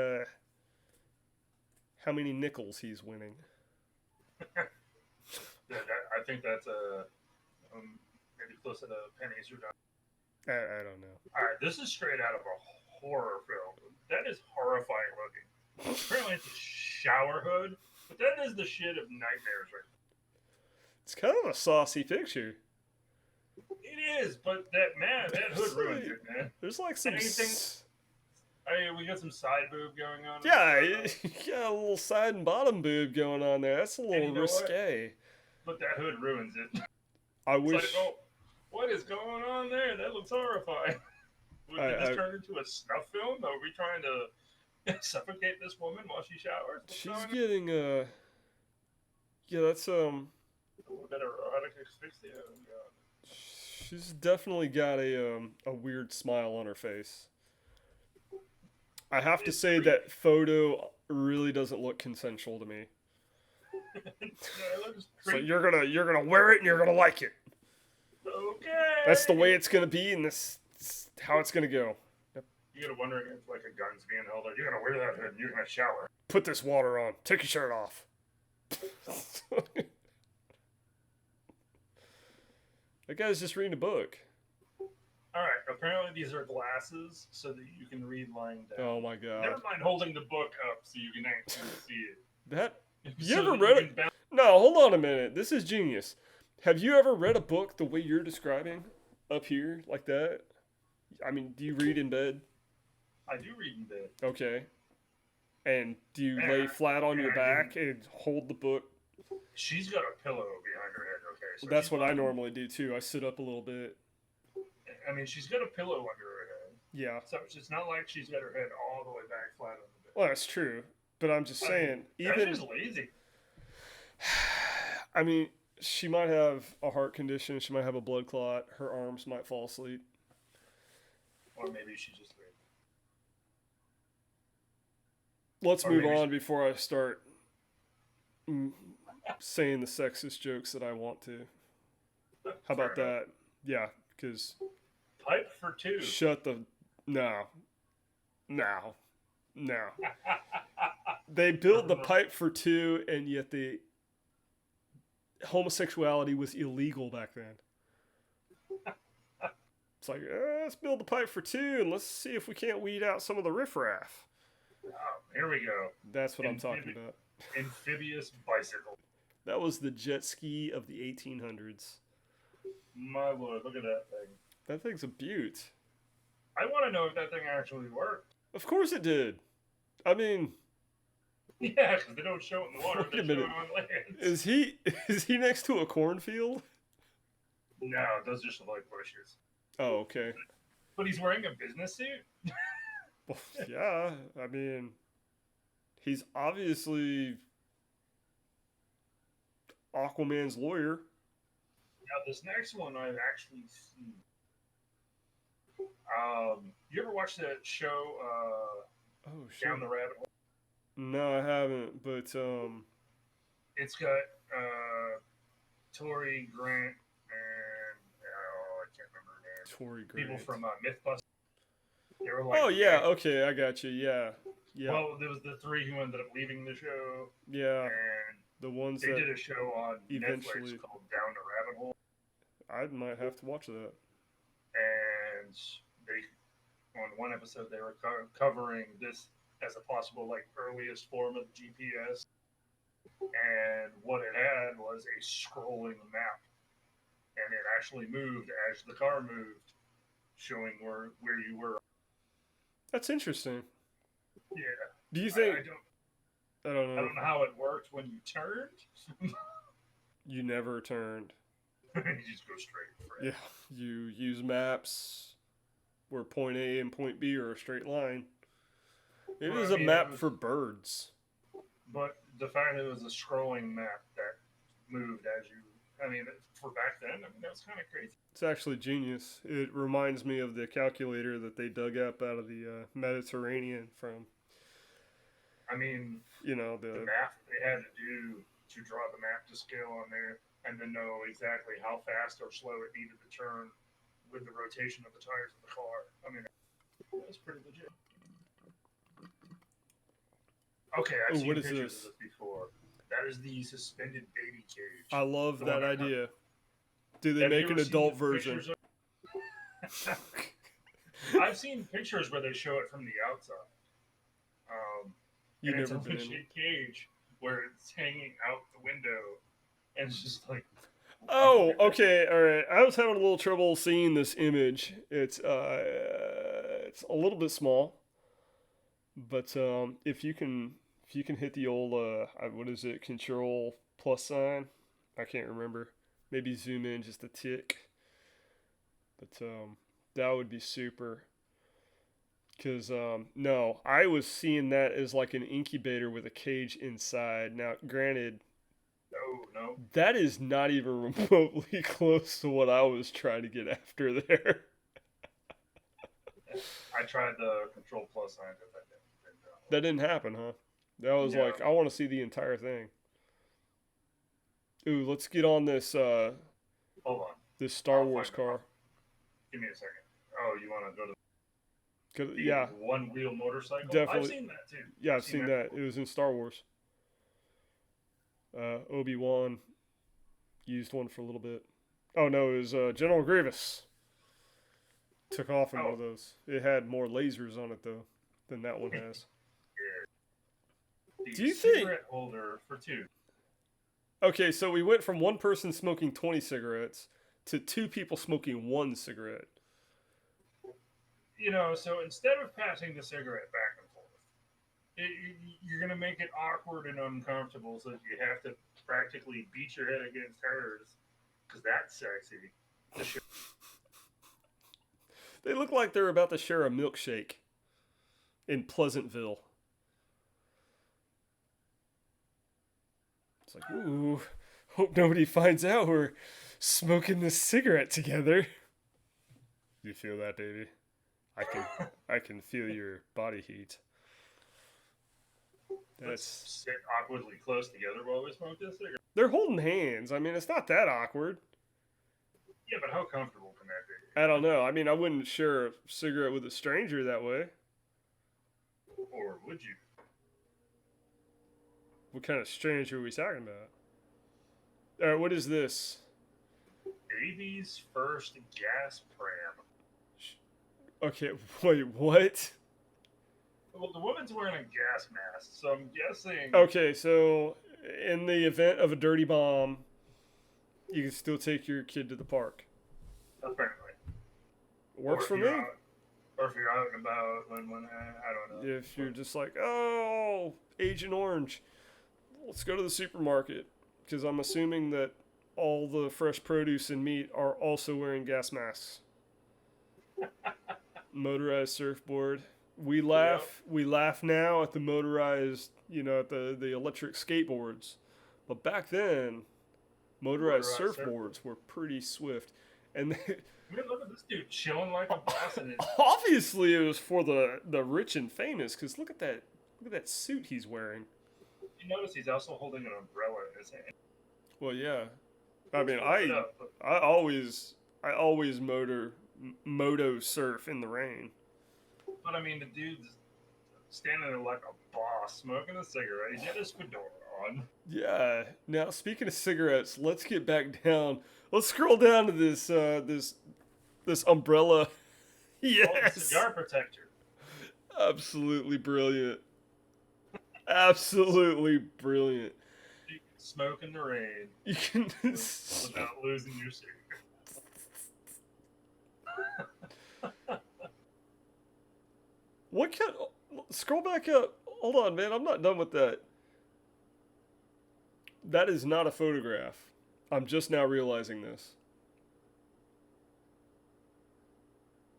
nickels he's winning. I think that's maybe close to the pennies or dollars. I don't know. All right, this is straight out of a horror film. That is horrifying looking. Apparently, it's a shower hood, but that is the shit of nightmares, right? It's kind of a saucy picture. It is, but that hood ruins it, man. There's like some. Anything. I mean, we got some side boob going on. Yeah, you got a little side and bottom boob going on there. That's a little risque. But that hood ruins it. I wish. Like, oh, what is going on there? That looks horrifying. Did this turn into a snuff film? Are we trying to suffocate this woman while she showers? She's getting yeah, that's a little bit of erotic asphyxia. Oh, God. She's definitely got a weird smile on her face. I have to say that photo really doesn't look consensual to me. So you're gonna wear it and you're gonna like it. Okay. That's the way it's gonna be, and this is how it's gonna go. Yep. You gotta wonder if like a gun's being held up. You're gonna wear that hood and you're gonna shower. Put this water on. Take your shirt off. That guy's just reading a book. Alright, apparently these are glasses so that you can read lying down. Oh my god. Never mind holding the book up so you can actually see it. That you ever read it? No, hold on a minute. This is genius. Have you ever read a book the way you're describing up here like that? I mean, do you read in bed? I do read in bed. Okay. And do you lay flat on your back and hold the book? She's got a pillow behind her head, okay? So that's what I normally do too. I sit up a little bit. I mean, she's got a pillow under her head. Yeah. So it's not like she's got her head all the way back flat on the bed. Well, that's true. But I'm just saying, even that's just lazy. I mean, she might have a heart condition. She might have a blood clot. Her arms might fall asleep. Or maybe she's just lazy. Let's move on before I start saying the sexist jokes that I want to. How about that? Yeah, because... Pipe for two. Shut the... No. They built the pipe for two, and yet the homosexuality was illegal back then. It's like, let's build the pipe for two, and let's see if we can't weed out some of the riffraff. Oh, here we go. That's what I'm talking about. Amphibious bicycle. That was the jet ski of the 1800s. My lord, look at that thing. That thing's a beaut. I want to know if that thing actually worked. Of course it did. I mean... Yeah, because they don't show it in the water. They show it on land. Is he next to a cornfield? No, those just look like bushes. Oh, okay. But he's wearing a business suit? Well, yeah, I mean... He's obviously... Aquaman's lawyer. Now, this next one I've actually seen. You ever watch that show, Down the Rabbit Hole? No, I haven't, but, It's got, Tory Grant and, I can't remember her name. Tory Grant. People from, Mythbusters. They were like... Oh, yeah, okay, I got you, yeah. Well, there was the three who ended up leaving the show. Yeah. And the ones they did a show on eventually... Netflix called Down the Rabbit Hole. I might have to watch that. And they, on one episode, they were covering this as a possible, like, earliest form of GPS. And what it had was a scrolling map. And it actually moved as the car moved, showing where you were. That's interesting. Yeah. Do you think... I don't know how it worked when you turned. You never turned. You just go straight. Yeah, you use maps where point A and point B are a straight line. It is a map for birds. But the fact that it was a scrolling map that moved as you... I mean, for back then, I mean, that was kind of crazy. It's actually genius. It reminds me of the calculator that they dug up out of the Mediterranean from... I mean, you know, the math they had to do to draw the map to scale on there and then know exactly how fast or slow it needed to turn with the rotation of the tires of the car. I mean, that's pretty legit. Okay, I've seen pictures of this before. That is the suspended baby cage. I love that idea. Do they make an adult version? I've seen pictures where they show it from the outside, You've and it's a never been in one. legit cage where it's hanging out the window, and it's just like, Oh, okay, all right. I was having a little trouble seeing this image. It's a little bit small, but if you can hit the old what is it? Control plus sign. I can't remember. Maybe zoom in just a tick. But that would be super. Cause no, I was seeing that as like an incubator with a cage inside. Now, granted, no. that is not even remotely close to what I was trying to get after there. I tried the control plus sign, but that That didn't happen, huh? That was Yeah. like I want to see the entire thing. Ooh, let's get on this Hold on. this Star I'll Wars find it. car. Give me a second. Oh, you want to go to 'Cause- the yeah, one wheel motorcycle? I've definitely. seen that too. Yeah, I've seen that. It was in Star Wars. Obi-Wan used one for a little bit. Oh no, it was General Grievous. Took off in one of those. It had more lasers on it though than that one has. The Do you think- cigarette holder for 2? Okay, so we went from one person smoking 20 cigarettes to 2 people smoking 1 cigarette. You know, so instead of passing the cigarette back and forth, you're going to make it awkward and uncomfortable so that you have to practically beat your head against hers because that's sexy. They look like they're about to share a milkshake in Pleasantville. It's like, ooh, hope nobody finds out we're smoking this cigarette together. You feel that, baby? I can feel your body heat. Let's That's sit awkwardly close together while we smoke this cigarette. they're holding hands. I mean, it's not that awkward. Yeah, but how comfortable can that be? I don't know. I mean, I wouldn't share a cigarette with a stranger that way. Or would you? What kind of stranger are we talking about? All right, what is this? Baby's first gas pram. Okay, wait, what? Well, the woman's wearing a gas mask, so I'm guessing. Okay, so in the event of a dirty bomb, you can still take your kid to the park. Apparently. Works for me. Or if you're out and about when I don't know. If you're just like, oh, Agent Orange, let's go to the supermarket. Because I'm assuming that all the fresh produce and meat are also wearing gas masks. Motorized surfboard. We laugh now at the motorized, at the electric skateboards. But back then, motorized surfboards were pretty swift. And I mean, look at this dude chilling like a boss in it. Obviously, it was for the rich and famous. Because look at that suit he's wearing. You notice he's also holding an umbrella in his hand. Well, yeah. I mean, I always moto surf in the rain. But I mean, the dude's standing there like a boss, smoking a cigarette. He's got his fedora on. Yeah. Now, speaking of cigarettes, let's get back down. Let's scroll down to this umbrella. Yes. Oh, cigar protector. Absolutely brilliant. Absolutely brilliant. You can smoke in the rain. You can without losing your cigarette. What kind? Scroll back up. Hold on, man. I'm not done with that. That is not a photograph. I'm just now realizing this.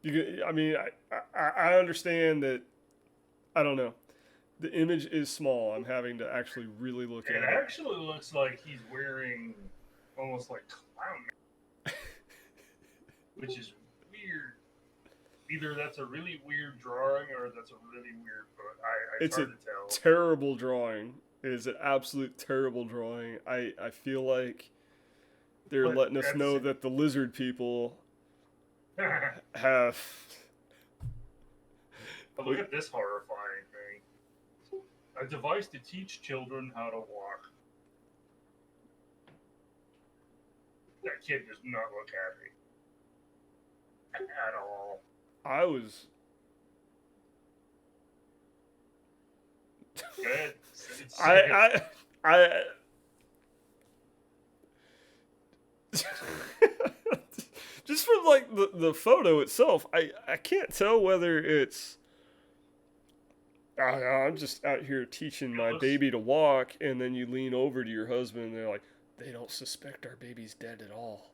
I understand that. I don't know. The image is small. I'm having to actually really look at it. It actually looks like he's wearing almost like clown, which is weird. Either that's a really weird drawing or that's a really weird photo. It's hard to tell. Terrible drawing. It is an absolute terrible drawing. I feel like they're letting us know that the lizard people have. But look at this horrifying thing. A device to teach children how to walk. That kid does not look happy. At all. I was. Good. Say I. I. Just from like the photo itself, I can't tell whether it's. I'm just out here teaching it my looks. baby to walk, and then you lean over to your husband, and they're like, they don't suspect our baby's dead at all.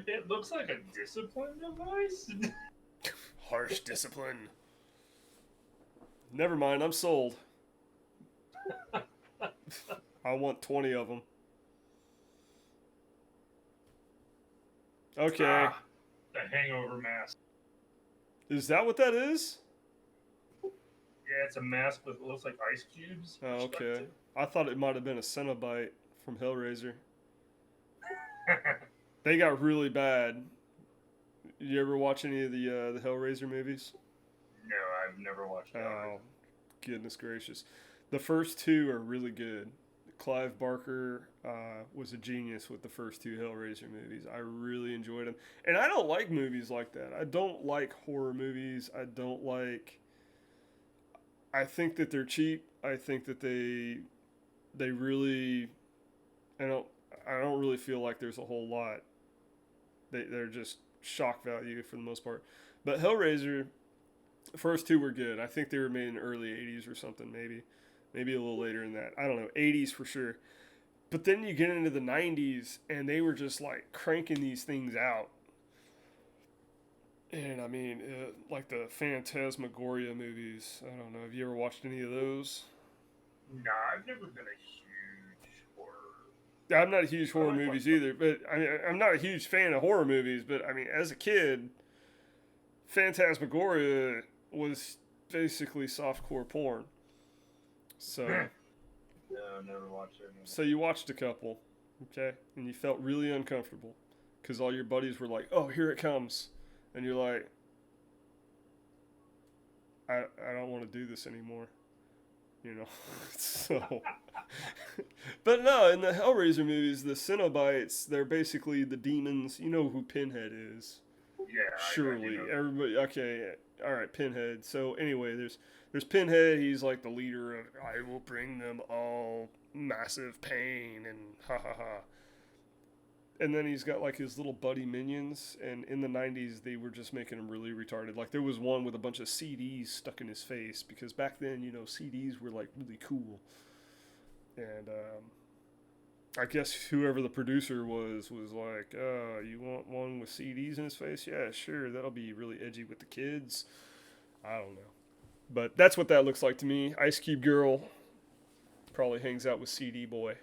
It looks like a discipline device. Harsh discipline. Never mind, I'm sold. I want 20 of them. Okay. The hangover mask. Is that what that is? Yeah, it's a mask with, it looks like ice cubes. Oh, okay. I thought it might have been a Cenobite from Hellraiser. They got really bad. You ever watch any of the Hellraiser movies? No, I've never watched that. Oh, goodness gracious. The first two are really good. Clive Barker was a genius with the first two Hellraiser movies. I really enjoyed them. And I don't like movies like that. I don't like horror movies. I think that they're cheap. I think that they really I don't really feel like there's a whole lot. They're just shock value for the most part. But Hellraiser, the first two were good. I think they were made in the early 80s or something, maybe a little later than that. I don't know, 80s for sure. But then you get into the 90s, and they were just like cranking these things out. And I mean, like the Phantasmagoria movies. I don't know. Have you ever watched any of those? Nah, I've never been a huge horror. I'm not a huge horror movies either, but I mean, I'm not a huge fan of horror movies. But I mean, as a kid, Phantasmagoria was basically softcore porn. So, No, never watched it. so you watched a couple, okay, and you felt really uncomfortable because all your buddies were like, "Oh, here it comes," and you're like, I don't want to do this anymore, you know. So, but no, in the Hellraiser movies, the Cenobites, they're basically the demons. You know who Pinhead is? Yeah, Surely, I everybody. Okay, all right, Pinhead. So anyway, there's Pinhead. He's like the leader of. I will bring them all massive pain and ha ha ha. And then he's got like his little buddy minions. And in the 90s, they were just making him really retarded. Like there was one with a bunch of CDs stuck in his face because back then, you know, CDs were like really cool. And I guess whoever the producer was like, you want one with CDs in his face? Yeah, sure. That'll be really edgy with the kids. I don't know. But that's what that looks like to me. Ice Cube Girl probably hangs out with CD Boy.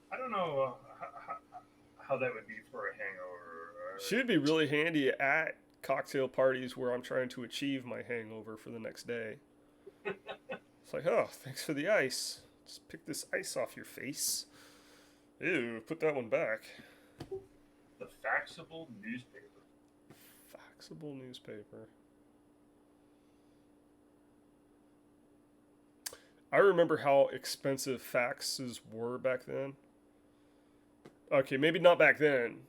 I don't know how that would be for a hangover. She'd be really handy at cocktail parties where I'm trying to achieve my hangover for the next day. It's like, oh, thanks for the ice. Just pick this ice off your face. Ew, put that one back. The faxable newspaper. Faxable newspaper. I remember how expensive faxes were back then. Okay, maybe not back then.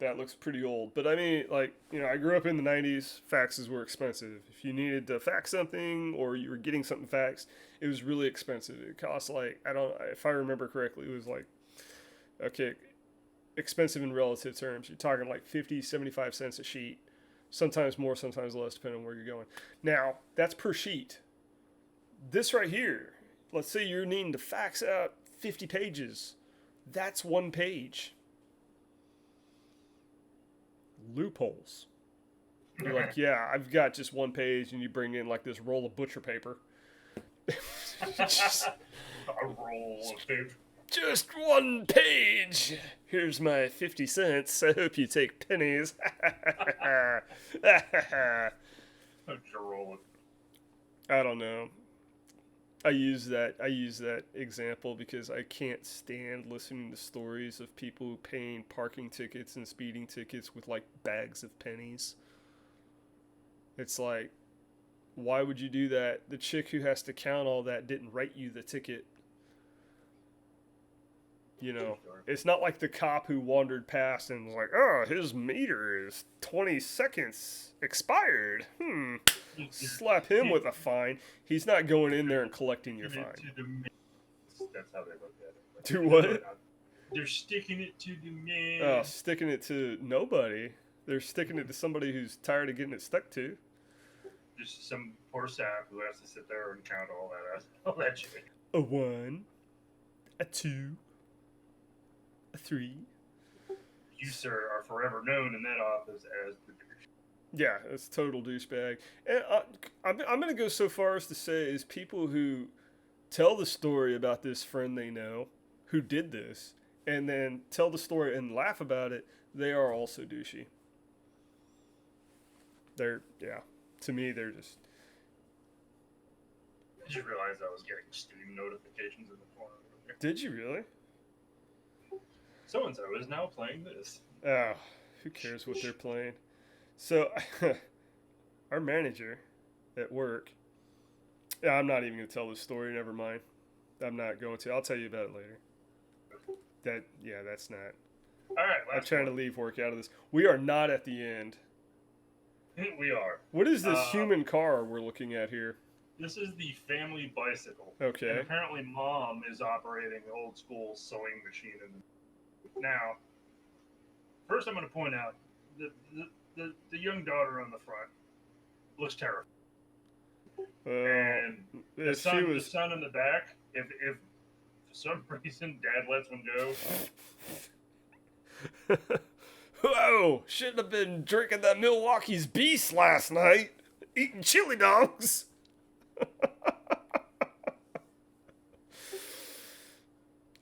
That looks pretty old. But I mean, like, you know, I grew up in the 90s. Faxes were expensive. If you needed to fax something or you were getting something faxed, it was really expensive. It cost like, if I remember correctly, it was like, okay, expensive in relative terms. You're talking like 50, 75 cents a sheet. Sometimes more, sometimes less, depending on where you're going. Now, that's per sheet. This right here, let's say you're needing to fax out 50 pages. That's one page. Loopholes. You're like, yeah, I've got just one page, and you bring in like this roll of butcher paper. A roll of paper. Just one page. Here's my 50 cents. I hope you take pennies. A roll of. I don't know. I use that example because I can't stand listening to stories of people paying parking tickets and speeding tickets with like bags of pennies. It's like, why would you do that? The chick who has to count all that didn't write you the ticket. You True know, story. it's not like the cop who wandered past and was like, "Oh, his meter is 20 seconds expired. Slap him with a fine." He's not going in there and collecting your Sticking it fine. to the man. That's how they look at it. But Do no, what? they're sticking it to the Oh, man. sticking it to nobody. They're sticking it to somebody who's tired of getting it stuck to. Just some poor sap who has to sit there and count all that shit. A 1, a 2, a 3. You, sir, are forever known in that office as the douche. Yeah, it's total douchebag. And I'm going to go so far as to say is people who tell the story about this friend they know who did this and then tell the story and laugh about it, they are also douchey. Yeah, to me, they're just. I just realized I was getting Steam notifications in the corner over there. Did you really? So and so is now playing this. Oh, who cares what they're playing? So, our manager at work. Yeah, I'm not even going to tell this story. Never mind. I'm not going to. I'll tell you about it later. That's not. All right, I'm trying to leave work out of this. We are not at the end. We are. What is this human car we're looking at here? This is the family bicycle. Okay. And apparently, Mom is operating the old school sewing machine. Now, first, I'm going to point out the young daughter on the front looks terrible. And the son in the back, if for some reason Dad lets him go. Whoa! Shouldn't have been drinking that Milwaukee's Beast last night. Eating chili dogs.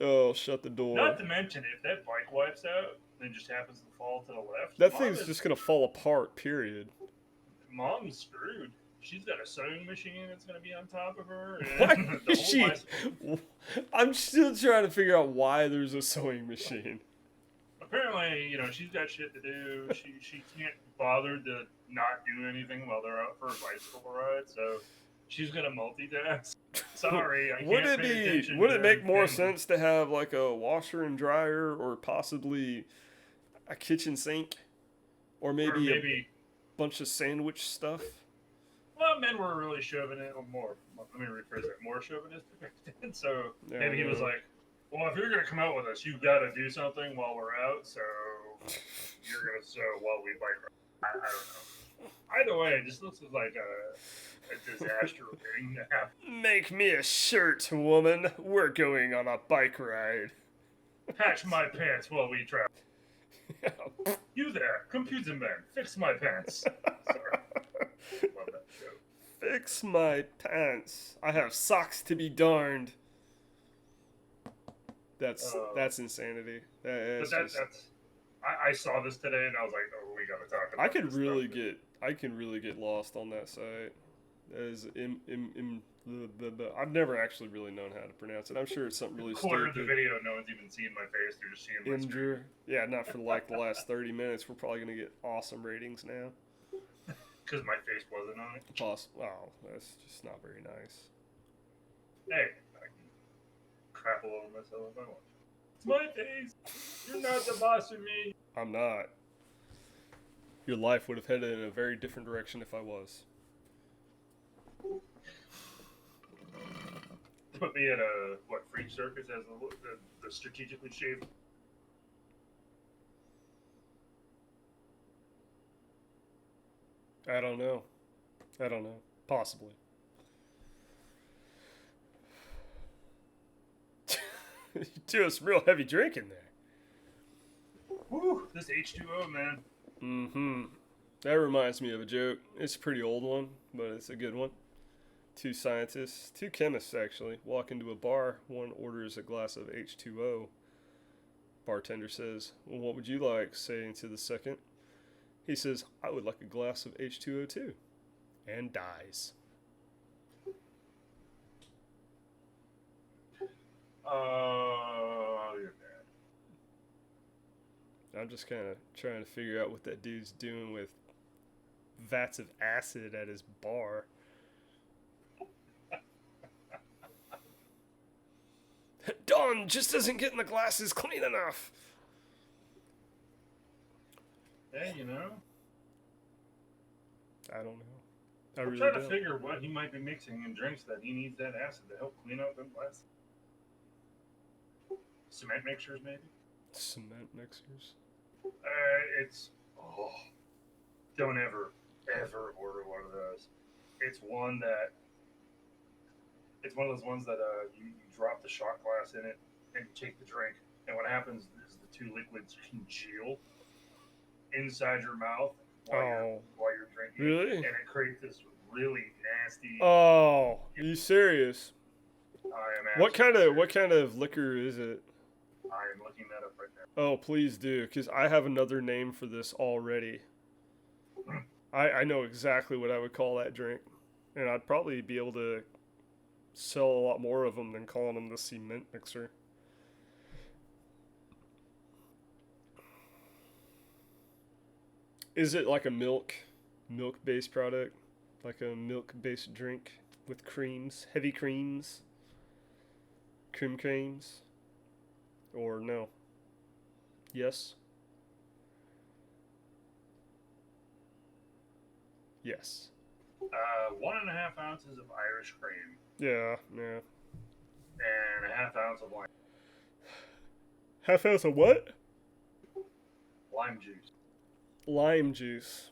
Oh, shut the door. Not to mention, if that bike wipes out and just happens to fall to the left, that thing's just gonna fall apart. Period. Mom's screwed. She's got a sewing machine that's going to be on top of her. Why And is she? I'm still trying to figure out why there's a sewing machine. Apparently, she's got shit to do. She can't bother to not do anything while they're out for a bicycle ride, so she's going to multitask. Sorry, I can't pay attention. Would it make more sense to have like a washer and dryer, or possibly a kitchen sink, or maybe a bunch of sandwich stuff? Well, men were really chauvinistic, more. Let me rephrase that. More chauvinistic. So maybe he was like, "Well, if you're gonna come out with us, you've got to do something while we're out. So you're gonna sew while we bike ride." I don't know. Either way, this looks like a disaster waiting to happen. Make me a shirt, woman. We're going on a bike ride. Patch my pants while we travel. You there, computer man, fix my pants. Sorry. Love that show. Fix my pants. I have socks to be darned. That's insanity. I saw this today and I was like, oh, we gotta talk about. I can really get lost on that site. I've never actually really known how to pronounce it. I'm sure it's something really Quarter stupid. of the video, no one's even seeing my face. They're just seeing my screen. Yeah, not for like the last 30 minutes. We're probably gonna get awesome ratings now. Because my face wasn't on it. Wow, that's just not very nice. Hey, I can crap all over myself if I want to. It's my face. You're not the boss of me. I'm not. Your life would have headed in a very different direction if I was. Put me at a Freak Circus as the strategically shaved. I don't know. Possibly. You're doing some real heavy drinking there. Woo! This H2O, man. Mm-hmm. That reminds me of a joke. It's a pretty old one, but it's a good one. Two chemists actually, walk into a bar. One orders a glass of H2O. Bartender says, "Well, what would you like?" Saying to the second. He says, "I would like a glass of H2O too." And dies. You're bad. I'm just kind of trying to figure out what that dude's doing with vats of acid at his bar. on, just doesn't get in the glasses clean enough. Hey, I don't know. I I'm really trying to don't. figure what he might be mixing in drinks that he needs that acid to help clean up them glasses. Cement mixers, maybe? Cement mixers. It's don't ever order one of those. It's one of those ones that you drop the shot glass in it and you take the drink, and what happens is the two liquids congeal inside your mouth while you're drinking, really? and it creates this really nasty. Oh, are you serious? I am. What kind of liquor is it? I am looking that up right now. Oh, please do, because I have another name for this already. I know exactly what I would call that drink, and I'd probably be able to sell a lot more of them than calling them the cement mixer. Is it like a milk-based product, like a milk-based drink with creams, heavy creams, creams, or no? Yes. Yes. 1.5 ounces of Irish cream. Yeah. And a half ounce of lime. Half ounce of what? Lime juice. Lime juice.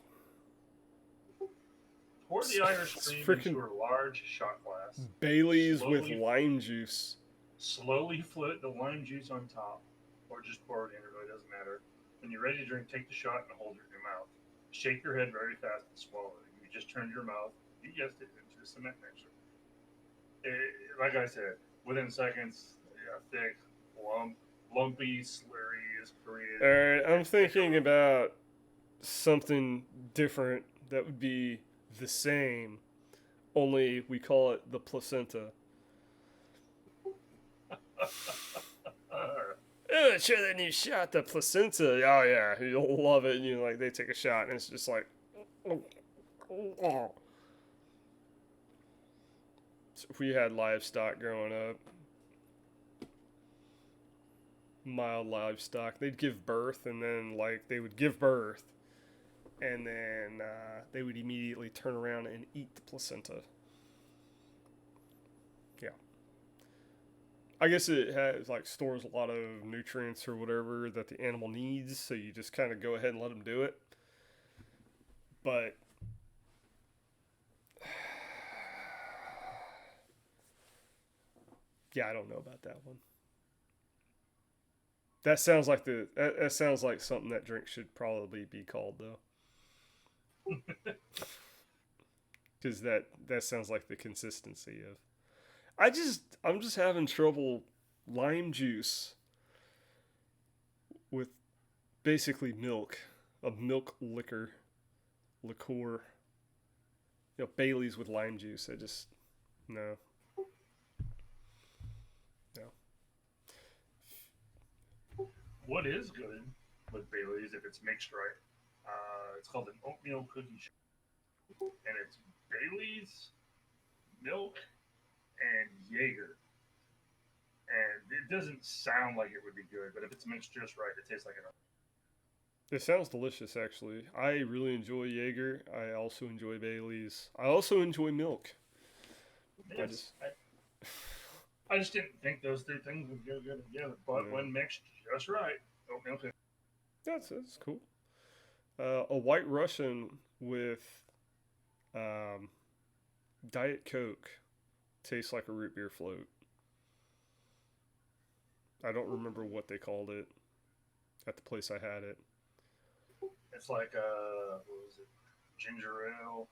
Pour the Irish cream into a large shot glass. Baileys with lime juice. Slowly float the lime juice on top, or just pour it in. It really doesn't matter. When you're ready to drink, take the shot and hold it in your mouth. Shake your head very fast and swallow it. You just turned your mouth, you guessed it, into a cement mixer. Like I said, within seconds, thick, lumpy, slurry is created. Alright, I'm thinking about something different that would be the same, only we call it the placenta. Oh, try that new shot, the placenta. Oh yeah, you'll love it. And they take a shot, and it's just like, So if we had livestock growing up, mild livestock, they'd give birth, and then they would give birth, and then they would immediately turn around and eat the placenta. Yeah. I guess it has stores a lot of nutrients or whatever that the animal needs, so you just kind of go ahead and let them do it. But yeah, I don't know about that one. That sounds like that sounds like something that drink should probably be called though. Because that sounds like the consistency of. I'm just having trouble lime juice with basically milk, a milk liquor. Baileys with lime juice. I just no. What is good with Baileys if it's mixed right? It's called an oatmeal cookie shake, and it's Baileys, milk, and Jaeger. And it doesn't sound like it would be good, but if it's mixed just right, it tastes like an. It sounds delicious, actually. I really enjoy Jaeger. I also enjoy Baileys. I also enjoy milk. Yes, I just didn't think those two things would go good together, but when mixed just right, oatmeal cookie. That's cool. A White Russian with Diet Coke tastes like a root beer float. I don't remember what they called it at the place I had it. It's like what was it? Ginger ale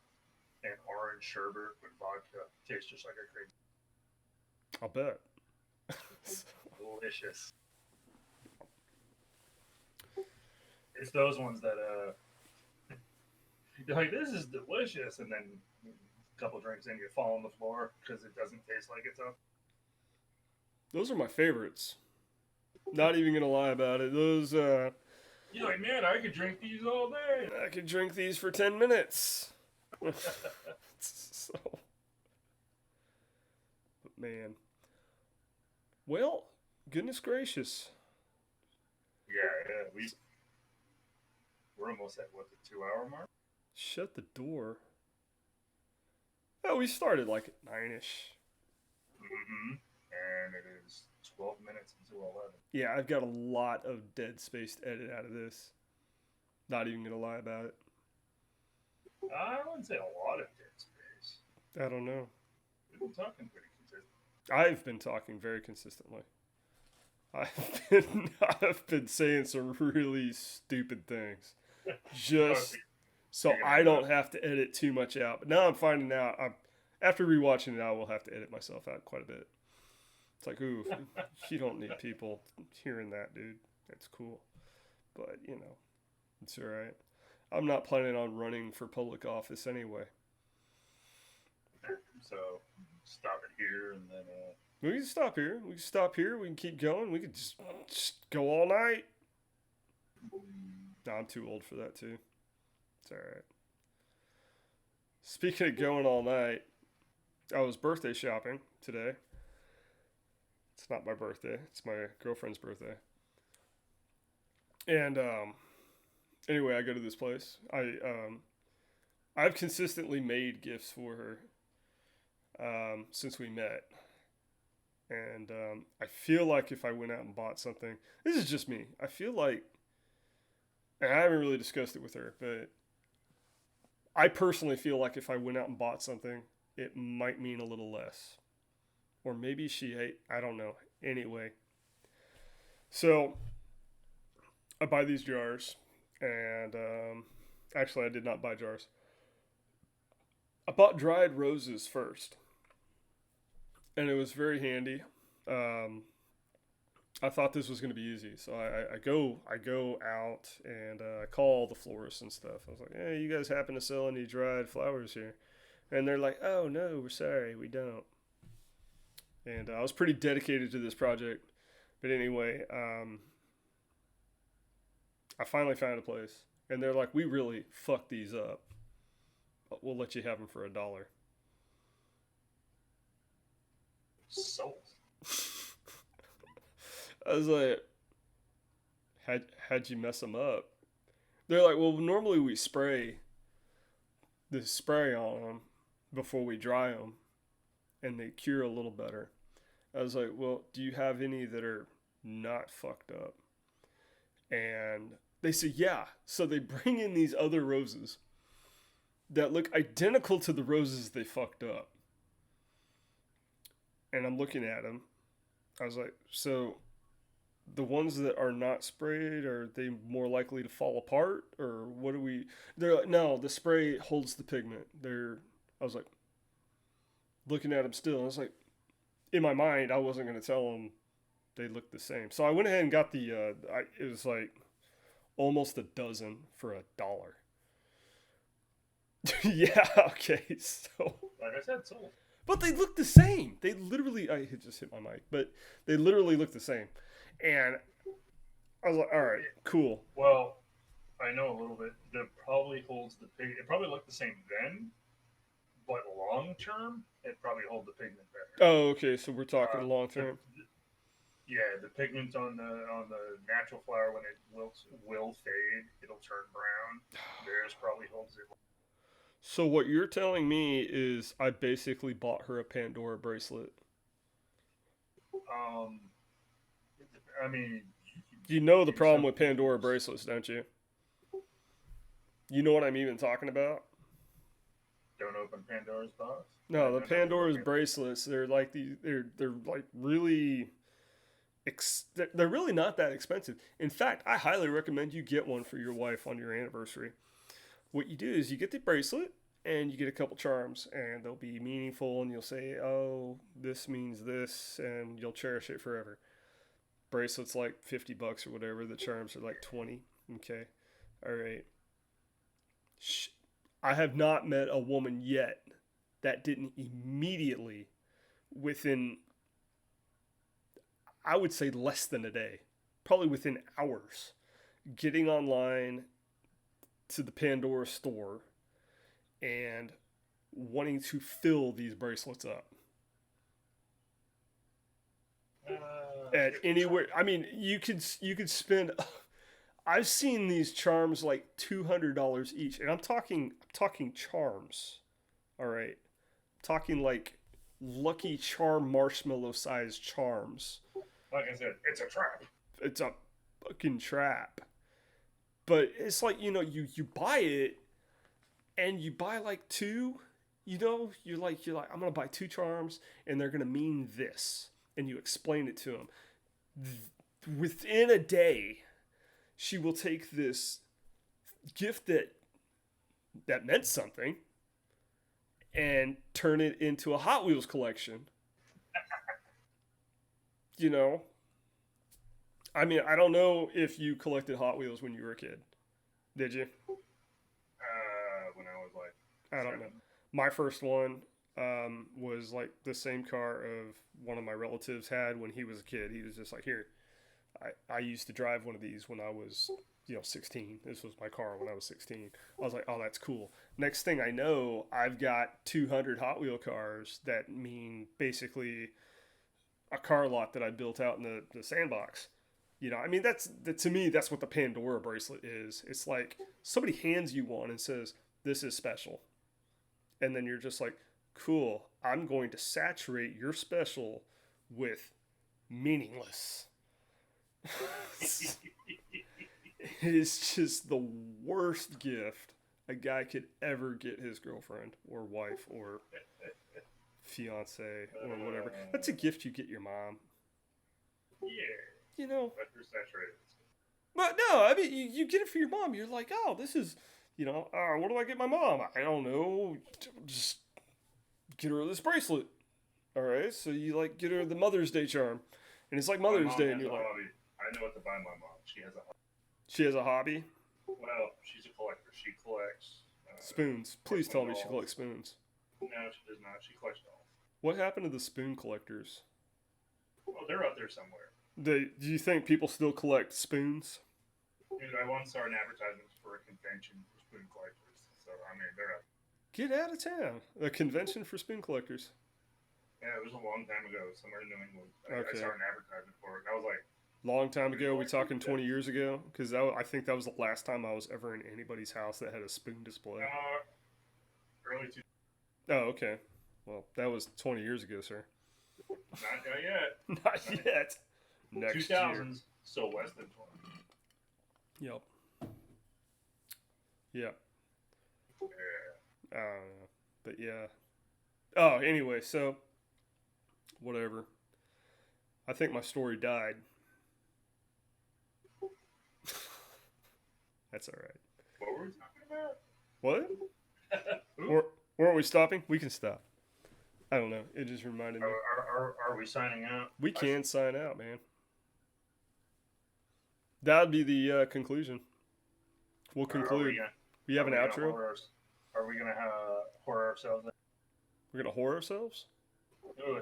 and orange sherbet with vodka. Tastes just like a crazy. I'll bet. Delicious. It's those ones that you're like, this is delicious, and then a couple drinks in, you fall on the floor because it doesn't taste like it's up. Those are my favorites. Not even gonna lie about it. Those You're like, man, I could drink these all day. I could drink these for 10 minutes. So, but man. Well, Goodness gracious. Yeah, we're almost at what, the 2 hour mark. Shut the door. Oh, we started like at 9ish. And it is 12 minutes until 11. Yeah, I've got a lot of dead space to edit out of this. Not even gonna lie about it. I wouldn't say a lot of dead space. I don't know. We've been talking pretty consistent. I've been talking very consistently. I've been saying some really stupid things, just so I don't have to edit too much out. But now I'm finding out. After rewatching it, I will have to edit myself out quite a bit. It's like, ooh, you don't need people hearing that, dude. That's cool, but it's all right. I'm not planning on running for public office anyway. So stop it here, and then We can stop here. We can stop here. We can keep going. We could just go all night. No, I'm too old for that too. It's all right. Speaking of going all night, I was birthday shopping today. It's not my birthday. It's my girlfriend's birthday. And anyway, I go to this place. I've consistently made gifts for her since we met. And I feel like if I went out and bought something, this is just me. I feel like, and I haven't really discussed it with her, but I personally feel like if I went out and bought something, it might mean a little less. Or maybe I don't know. Anyway, so I buy these jars, and actually, I did not buy jars. I bought dried roses first, and it was very handy. I thought this was going to be easy, so I go out and I call the florists and stuff. I was like, "Hey, you guys happen to sell any dried flowers here?" And they're like, "Oh no, we're sorry, we don't." And I was pretty dedicated to this project, but anyway, I finally found a place, and they're like, "We really fucked these up. We'll let you have them for $1." sold. I was like, how'd you mess them up? They're like, well, normally we spray this spray on them before we dry them, and they cure a little better. I was like, well, do you have any that are not fucked up? And they said, yeah. So they bring in these other roses that look identical to the roses they fucked up. And I'm looking at them. I was like, so the ones that are not sprayed, are they more likely to fall apart? Or what do we... They're like, no, the spray holds the pigment. I was like, looking at them still. I was like, in my mind, I wasn't going to tell them they looked the same. So I went ahead and got it was like almost a dozen for $1. Yeah, okay, so... Like I said, sold. But they look the same. They literally... I just hit my mic. But they literally look the same. And I was like, all right, cool. Well, I know a little bit. That probably holds the pigment. It probably looked the same then, but long term, it probably holds the pigment better. Oh, okay, so we're talking long term. Yeah, the pigment on the natural flower, when it wilts, will fade. It'll turn brown. Theirs probably holds it. So what you're telling me is I basically bought her a Pandora bracelet. I mean, You know the problem with Pandora bracelets, don't you? You know what I'm even talking about? Don't open Pandora's box. No, the Pandora's bracelets, they're like they're like really they're really not that expensive. In fact, I highly recommend you get one for your wife on your anniversary. What you do is you get the bracelet and you get a couple charms, and they'll be meaningful, and you'll say, oh, this means this, and you'll cherish it forever. Bracelets like $50 or whatever. The charms are like 20. Okay. All right. I have not met a woman yet that didn't immediately, within, I would say less than a day, probably within hours, getting online to the Pandora store and wanting to fill these bracelets up. at anywhere. I mean, you could spend. I've seen these charms like $200 each, and I'm talking charms. All right, talking like Lucky Charm marshmallow sized charms. Like I said, it's a trap. It's a fucking trap. But it's like, you buy it and you buy like two, you're like I'm going to buy two charms and they're going to mean this, and you explain it to them. Within a day, she will take this gift that meant something and turn it into a Hot Wheels collection. I mean, I don't know if you collected Hot Wheels when you were a kid. Did you? When I was like, I don't know. My first one was like the same car of one of my relatives had when he was a kid. He was just like, here. I used to drive one of these when I was 16. This was my car when I was 16. I was like, oh, that's cool. Next thing I know, I've got 200 Hot Wheel cars that mean basically a car lot that I built out in the sandbox. I mean, to me, that's what the Pandora bracelet is. It's like somebody hands you one and says, this is special. And then you're just like, cool, I'm going to saturate your special with meaningless. It is just the worst gift a guy could ever get his girlfriend or wife or fiance or whatever. That's a gift you get your mom. yeah. But you're saturated. But no, I mean, you get it for your mom. You're like, oh, this is, what do I get my mom? I don't know. Just get her this bracelet. All right. So you like get her the Mother's Day charm. And it's like Mother's Day. And you're like, I know what to buy my mom. She has a hobby. She has a hobby? Well, she's a collector. She collects spoons. Please tell me she collects spoons. No, she does not. She collects dolls. What happened to the spoon collectors? Well, they're out there somewhere. Do you think people still collect spoons? Dude, I once saw an advertisement for a convention for spoon collectors. So, I mean, they're out. Get out of town. A convention for spoon collectors. Yeah, it was a long time ago, somewhere in New England. Okay. I saw an advertisement for it. I was like... Long time ago? We talking 20 years ago? Because I think that was the last time I was ever in anybody's house that had a spoon display. Early 2000s. Oh, okay. Well, that was 20 years ago, sir. Not yet. Not yet. Next 2000s, year. so less than 20. Yep. Yep. Yeah. I don't know. But yeah. Oh, anyway, so whatever. I think my story died. That's all right. What were we talking about? What? Weren't we stopping? We can stop. I don't know. It just reminded me. Are we signing out? We can sign out, man. That would be the conclusion. We'll conclude. We have an outro. Are we going to whore ourselves? We're going to whore ourselves?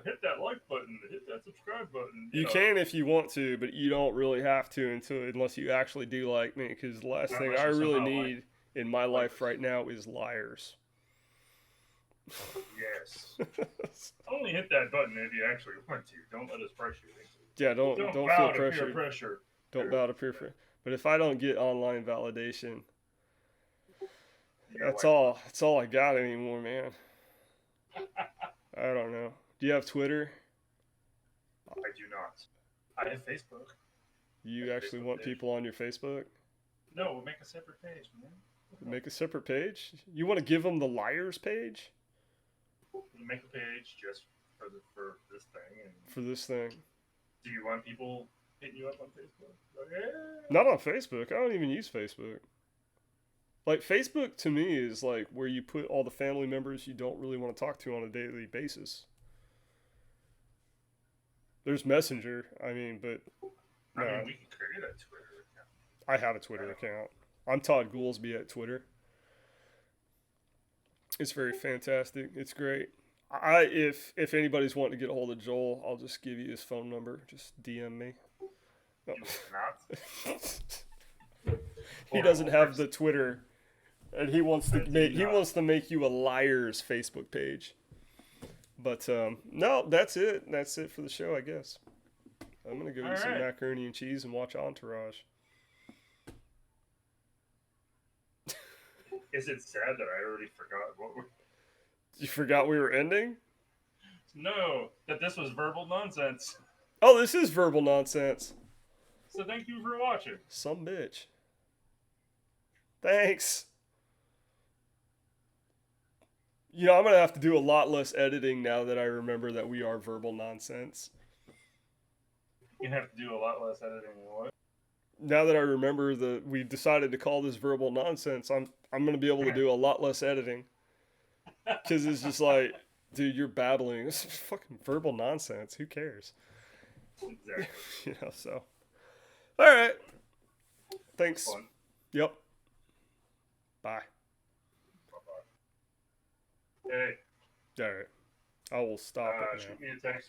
Hit that like button. Hit that subscribe button. You can if you want to, but you don't really have to unless you actually do like me. Because the last thing I really need in my life right now is liars. Yes. Only hit that button if you actually want to. Don't let us pressure you. Yeah, don't bow feel to peer pressure. Don't bow to peer pressure. But if I don't get online validation, that's all I got anymore, man. I don't know. Do you have Twitter? I do not. I have Facebook. You actually want people on your Facebook? No, we'll make a separate page, man. Make a separate page? You want to give them the liars page? We'll make a page just for this thing. And for this thing. Do you want people hitting you up on Facebook? Yeah. Not on Facebook. I don't even use Facebook. Like, Facebook to me is like where you put all the family members you don't really want to talk to on a daily basis. There's Messenger, but... I mean, we can create a Twitter account. I have a Twitter account. I'm Todd Goolsby at Twitter. It's very fantastic. It's great. If anybody's wanting to get a hold of Joel, I'll just give you his phone number. Just DM me. No. You will not? He doesn't have the Twitter, and he wants to make you a liar's Facebook page. But no, that's it. That's it for the show, I guess. I'm gonna go All eat some right. macaroni and cheese and watch Entourage. Is it sad that I already forgot what we You forgot we were ending? No, that this was verbal nonsense. Oh, this is verbal nonsense. So thank you for watching. Some bitch. Thanks. You know, I'm gonna have to do a lot less editing now that I remember that we are verbal nonsense. You have to do a lot less editing than what? Now that I remember that we decided to call this verbal nonsense, I'm gonna be able to do a lot less editing. Cause it's just like, dude, you're babbling. This is fucking verbal nonsense. Who cares? Exactly. You know, so. Alright. Thanks. Fun. Yep. Bye. Bye-bye. Hey, Alright. I will stop it now. shoot me a text